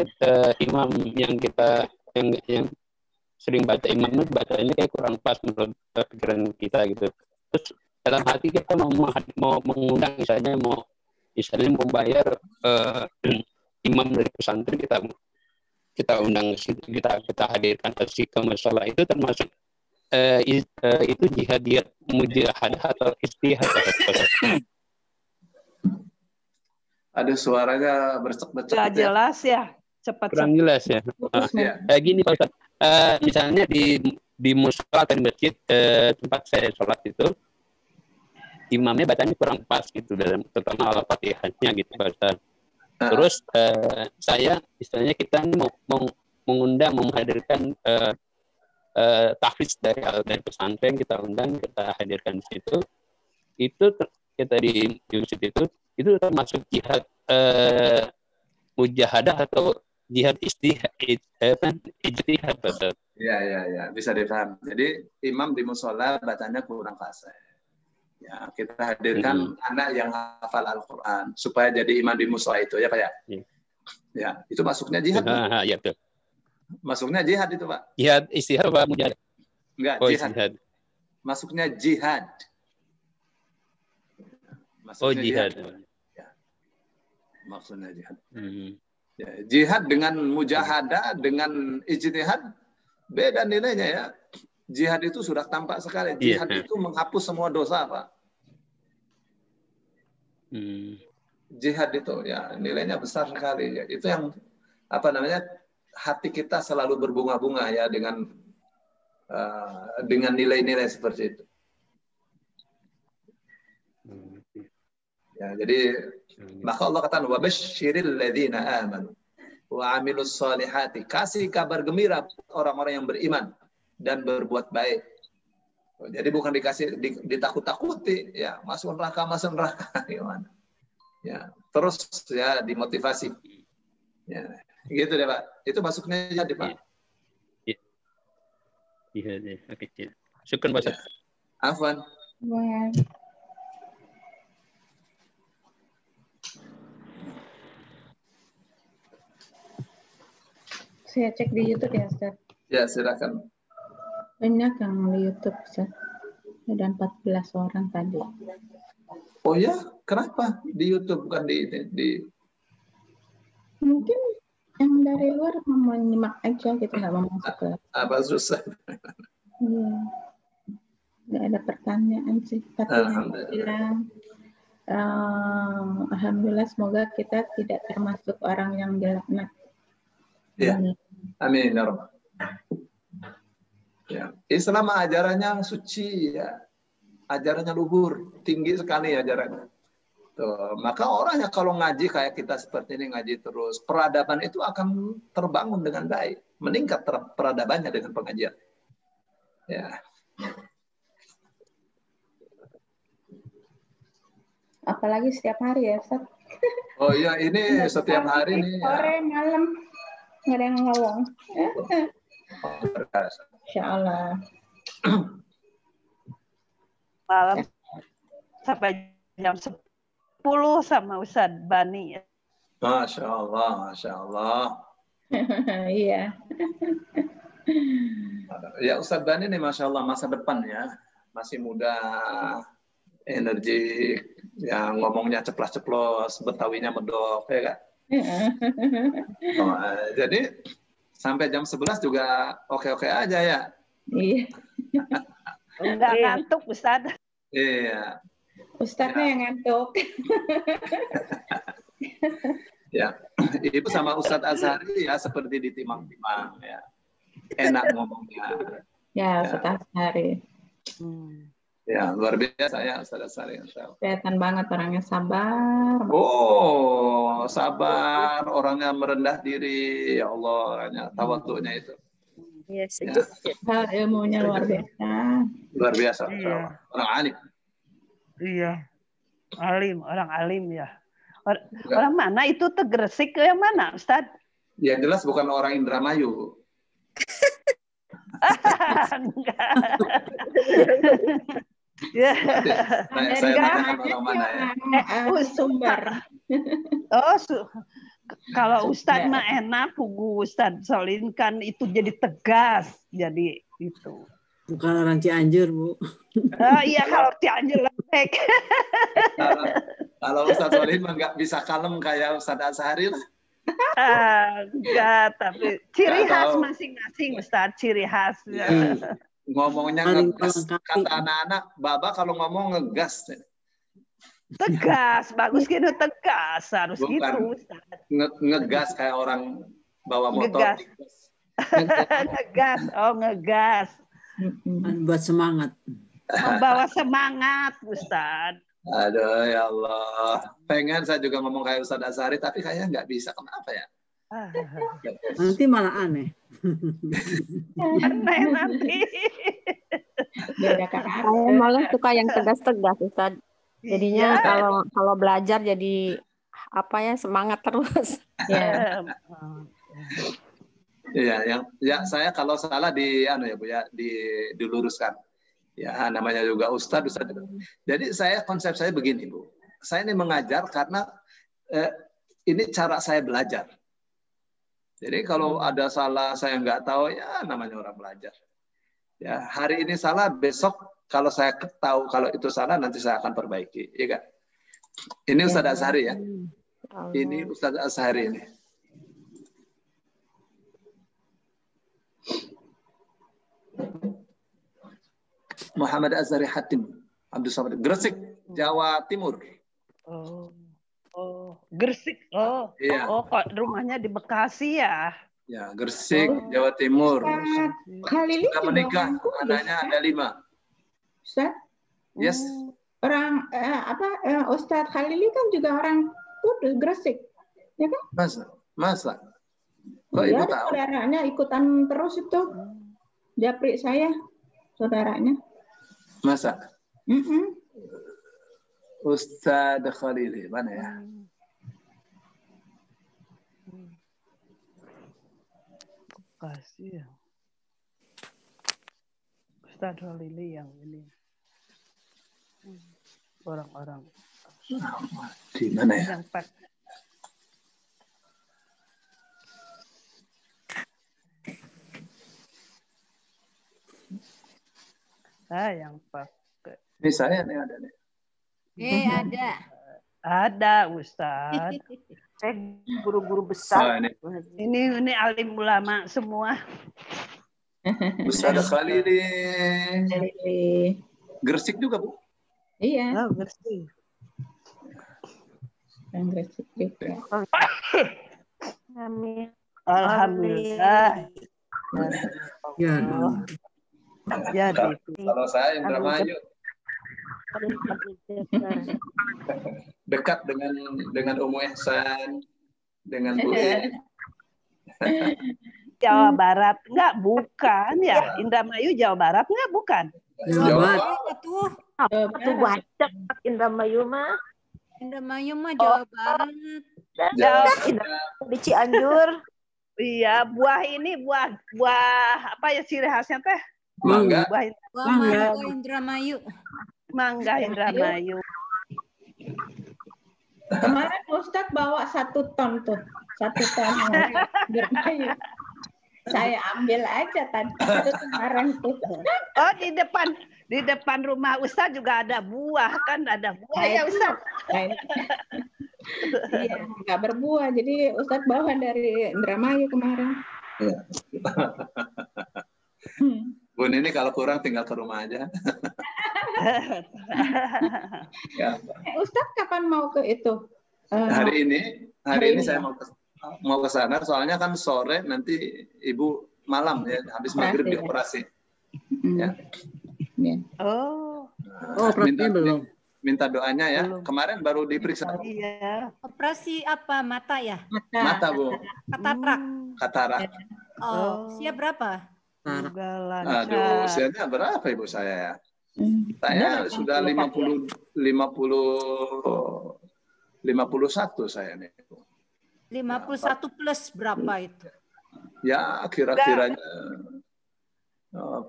imam yang kita yang sering baca imamnya bacanya kayak kurang pas menurut pikiran kita gitu. Terus dalam hati kita mau mengundang misalnya mau bayar imam dari pesantren, kita undang kita hadirkan ke musola, itu termasuk itu jihad mujahadah atau istihad? Aduh, suaranya bercek-becek. Nggak jelas ya, cepat. Kurang jelas ya. Gini Pak Ustaz, misalnya di musola atau di masjid tempat saya sholat itu, imamnya bacanya kurang pas gitu, terutama al-fatihahnya gitu Pak Ustaz. Terus saya istilahnya kita ini mau mengundang, menghadirkan tahfiz dari pesantren, kita undang, kita hadirkan di situ. Itu kita di masjid itu termasuk jihad mujahadah atau jihad ijtihad Ustaz? Ya, bisa dipaham. Jadi imam di musola bacanya kurang fasih. Ya, kita hadirkan anak yang hafal Al-Quran supaya jadi imam di musola itu ya Pak ya. Ya, itu masuknya jihad. Ya, betul. Masuknya jihad itu Pak. Jihad istihad apa mujahadah? Enggak, jihad. Masuknya jihad. Maksudnya jihad. Ya. Maksudnya jihad. Ya, jihad dengan mujahadah, dengan ijtihad beda nilainya ya. Jihad itu sudah tampak sekali. Jihad itu menghapus semua dosa, Pak. Jihad itu ya nilainya besar sekali. Ya. Itu yang hati kita selalu berbunga-bunga ya dengan nilai-nilai seperti itu. Ya, jadi maka Allah kata wa basyiril ladzina amanu wa amilus solihati, kasih kabar gembira orang-orang yang beriman dan berbuat baik. Jadi bukan ditakut-takuti ya, masuk neraka gimana. Ya, terus ya dimotivasi. Ya, gitu deh Pak. Itu masuknya jadi Pak. Iya, oke. Syukur Pak. Afwan. Saya cek di YouTube ya, Ustaz. Ya, silakan. Banyak yang di YouTube, Ustaz. Ada 14 orang tadi. Oh ya? Kenapa di YouTube bukan di... Mungkin yang dari luar mau menyimak aja gitu, nggak mau masuk kelas. Apa susah? Iya. Nggak ada pertanyaan sih. Tapi alhamdulillah semoga kita tidak termasuk orang yang dilaknat. Ya. Amin ya Rabb. Ya. Islam ajarannya suci ya. Ajarannya luhur, tinggi sekali ajarannya. Tuh, maka orang yang kalau ngaji kayak kita seperti ini ngaji terus, peradaban itu akan terbangun dengan baik, meningkat peradabannya dengan pengajian. Ya. Apalagi setiap hari ya, Ustaz. Oh iya, ini setiap hari nih. Sore, malam. Nggak ada yang ngomong. Insya Allah. Malam sampai jam 10 sama Ustaz Bani. Masya Allah, Masya Allah. Iya. Ya Ustaz Bani ini Masya Allah masa depan ya. Masih muda, energi, yang ngomongnya ceplas-ceplos, Betawinya medok, ya kan? Jadi sampai jam 11 juga oke-oke aja ya. Iya. Enggak ngantuk Ustaz. Iya. Ustaznya yang ngantuk. Ya, Ibu sama Ustadz Azhari ya seperti ditimang-timang ya. Enak ngomongnya. Ya, Ustadz Azhari. Ya, luar biasa ya Ustaz Asari. Kelihatan banget orangnya sabar. Oh, sabar, orangnya merendah diri. Ya Allah, hanya tawadhu'nya itu. Iya, sejuk. Ya. Ilmunya luar biasa. Luar biasa. Iya. Orang alim. Iya. Alim, orang alim ya. Orang mana itu Gresik ke yang mana, Ustaz? Ya jelas bukan orang Indramayu. Enggak. Ya. Saya tanyakan orang mana ya? Sumber. Oh, kalau Ustadz mah enak, Pugu Ustadz Solihin kan itu jadi tegas, jadi itu. Bukan orang Cianjur, Bu. Iya, kalau Cianjur lembek. Kalau Ustadz Solihin mah nggak bisa kalem kayak Ustadz Asari lah. Enggak, tapi ciri khas masing-masing Ustadz, ciri khas. Ngomongnya ngegas, kata anak-anak, Baba kalau ngomong ngegas. Tegas, bagus gitu, tegas, harus gitu. Ngegas kayak orang bawa motor. Ngegas, oh ngegas. Buat semangat. Membawa semangat, Ustaz. Aduh ya Allah, pengen saya juga ngomong kayak Ustadz Asari, tapi kayaknya nggak bisa. Kenapa ya? Nanti malah aneh. Aneh nanti. Saya malah suka yang tegas-tegas, Ustaz. Jadinya kalau belajar jadi apa ya, semangat terus. Ya. Iya, ya saya kalau salah diluruskan. Ya, namanya juga Ustadz. Jadi konsep saya begini, Bu. Saya ini mengajar karena ini cara saya belajar. Jadi kalau ada salah saya nggak tahu, ya namanya orang belajar. Ya, hari ini salah, besok kalau saya tahu kalau itu salah, nanti saya akan perbaiki. Iya kan? Ini Ustadz Azhari ya. Ini Ustadz Azhari ini. Muhammad Azhari Hatim Abdul Samad, Gresik, Jawa Timur. Oh, Gresik. Oh, iya. Oh, kok rumahnya di Bekasi ya? Ya, Gresik, Jawa Timur. Khalili sudah menikah, anaknya ada 5. Ustaz? Yes. Orang Ustadz Khalili kan juga orang Kudus, Gresik, ya kan? Masa? Kok ibu tahu? Saudaranya ikutan terus itu, japri saya, saudaranya. Masa? Ustadz Khalili, mana ya? Kasih ya. Ustadz Khalili yang ini. Orang-orang. Di mana ya? Yang pak. Yang pakai. Ini saya nih ada nih. Ada. Ada Ustaz. Guru-guru besar. Ini alim ulama semua. Ustaz Khalili. Gresik juga, Bu? Iya. Oh, Gresik. Gresik juga. Amin. Alhamdulillah. Ya. Ya, kalau saya Indramayu. Dekat dengan Umu Ihsan, dengan Bu Jawa Barat enggak, bukan ya? Indramayu Jawa Barat enggak, bukan? Jawa Barat. Itu baca Indramayu mah. Indramayu mah Jawa Barat. Di Cianjur. Iya, buah apa ya ciri khasnya teh? Mangga. Mangga Indramayu. Mangga Indramayu. Kemarin Ustadz bawa 1 ton tuh. 1 ton Indramayu. Saya ambil aja tadi kemarin tuh. Oh, di depan rumah Ustadz juga ada buah, kan ada buah ya Ustadz. Iya, nggak berbuah. Jadi Ustadz bawa dari Indramayu kemarin. Bun ini kalau kurang tinggal ke rumah aja. Ya. Ustadz kapan mau ke itu? Hari ini saya mau ke sana. Soalnya kan sore nanti Ibu malam ya, habis maghrib dioperasi. Ya. Oh. Oh, operasinya belum. Minta doanya ya. Kemarin baru diperiksa. Iya. Operasi apa? Mata ya? Mata, Bu. Katarak. Katarak. Oh, siap berapa? Aduh, usianya berapa Ibu saya ya? Saya sudah 51 saya nih. 51 plus berapa itu? Ya, kira-kiranya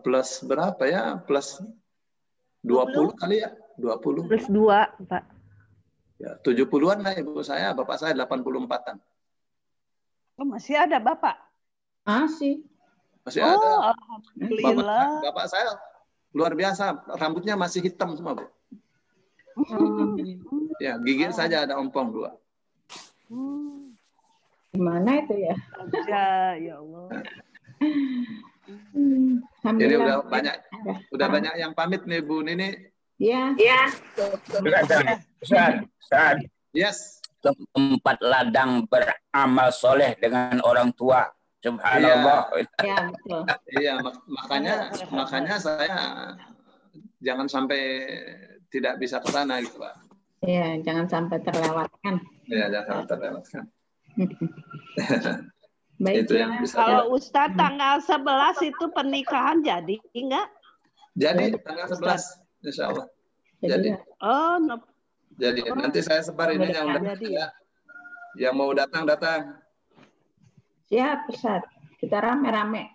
plus berapa ya? Plus 20 kali ya? 20. Plus 2, Pak. Ya, 70-an lah Ibu saya, Bapak saya 84-an. Oh, masih ada Bapak? Masih. Masih ada. Alhamdulillah. Bapak saya luar biasa, rambutnya masih hitam semua, Bu. Ya, gigi saja ada ompong 2. Gimana itu ya? Ya Allah. Jadi udah banyak yang pamit nih Bu Nini. Iya. Ustaz. Yes. Tempat ladang beramal soleh dengan orang tua. Subhanallah. Iya, betul. Iya, makanya saya jangan sampai tidak bisa ke sana gitu, Pak. Iya, jangan sampai terlewatkan. Iya, jangan sampai terlewatkan. Baik, itu yang bisa. Kalau Ustadz tanggal 11 itu pernikahan jadi enggak? Jadi tanggal 11, insya Allah. Jadi. Oh, no. Jadi nanti saya sebar ininya undangannya. Yang mau datang. Siap, Ustaz. Kita rame-rame.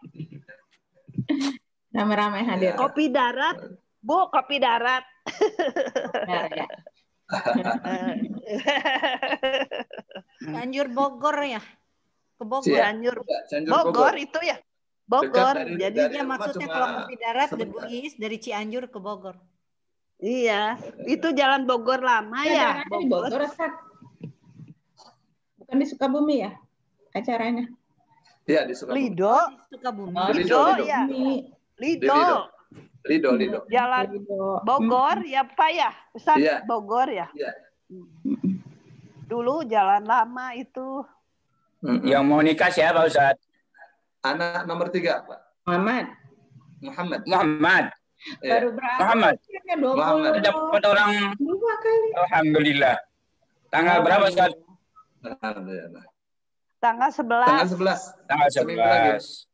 Rame-rame hadir. Kopi darat, Bu, kopi darat. Ya. Cianjur Bogor ya? Ke Bogor. Cianjur Bogor itu ya? Bogor. Jadinya maksudnya kalau kopi darat dari Cianjur ke Bogor. Iya, itu jalan Bogor lama ya. Bogor, Ustaz. Bukan di Sukabumi ya acaranya? Iya, di Sukabumi. Lido. Sukabumi. Lido ya. Lido. Jalan Bogor ya Pak ya? Ustaz, Bogor ya? Iya. Dulu jalan lama itu. Yang mau nikah siapa Ustaz? Anak nomor 3, Pak. Muhammad. Baru berapa? Muhammad. 20. Dapat orang. 2 kali. Alhamdulillah. Tanggal berapa Ustaz? Alhamdulillah. Tanggal 11. Tanggal 11.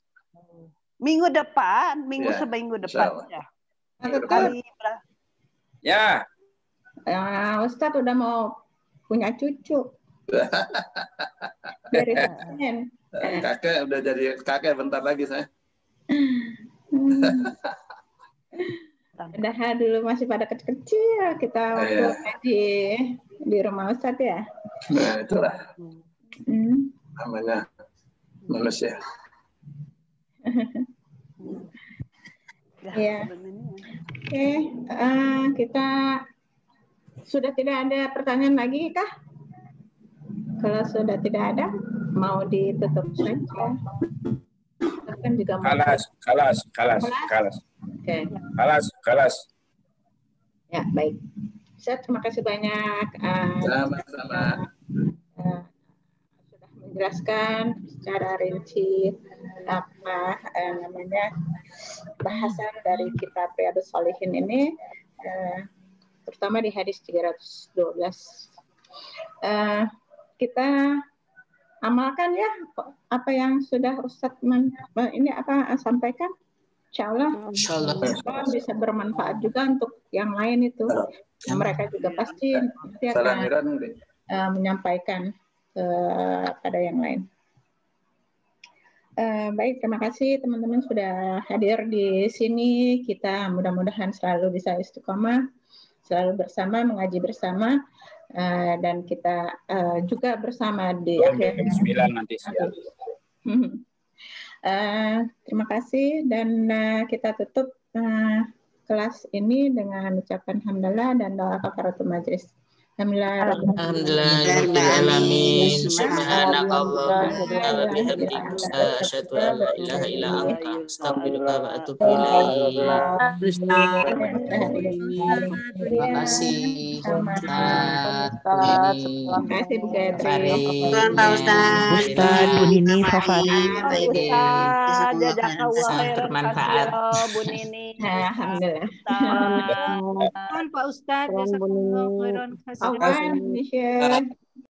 Minggu depan, seminggu depan ya. Ya. Ustadz udah mau punya cucu. Dari Senin. Kakek udah jadi kakek bentar lagi saya. Padahal dulu masih pada kecil-kecil kita waktu di rumah Ustadz ya. Nah, itulah. Namanya manusia. Ya. Oke, kita sudah tidak ada pertanyaan lagi kah? Kalau sudah tidak ada, mau ditutup saja. Kan juga Kalas. Oke. Kalas. Ya, baik. Saya terima kasih banyak. Sama-sama. Sudah menjelaskan secara rinci apa bahasan dari kitab Riyadhus Shalihin ini, terutama di hadis 312. Kita amalkan ya apa yang sudah Ustadz sampaikan. Insya Allah bisa bermanfaat juga untuk yang lain itu. Mereka juga pasti akan menyampaikan kepada yang lain. Baik, terima kasih teman-teman sudah hadir di sini. Kita mudah-mudahan selalu bisa istiqomah, selalu bersama, mengaji bersama, dan kita juga bersama di akhir. 9 nanti. Terima kasih dan kita tutup kelas ini dengan ucapan hamdalah dan doa kafaratul majelis. Alhamdulillahirrahmanirrahim. Subhanakallahumma wa bihamdika asyhadu an la ilaha illa anta astaghfiruka wa atubu ilaik. Terima kasih. Terima kasih Bu Gayatri. Ustaz, Bu Nini, Safari. Semoga bermanfaat. Bu Nini. Alhamdulillah. Pak Ustadz, jazakallahu khairan. Awan, Nisha.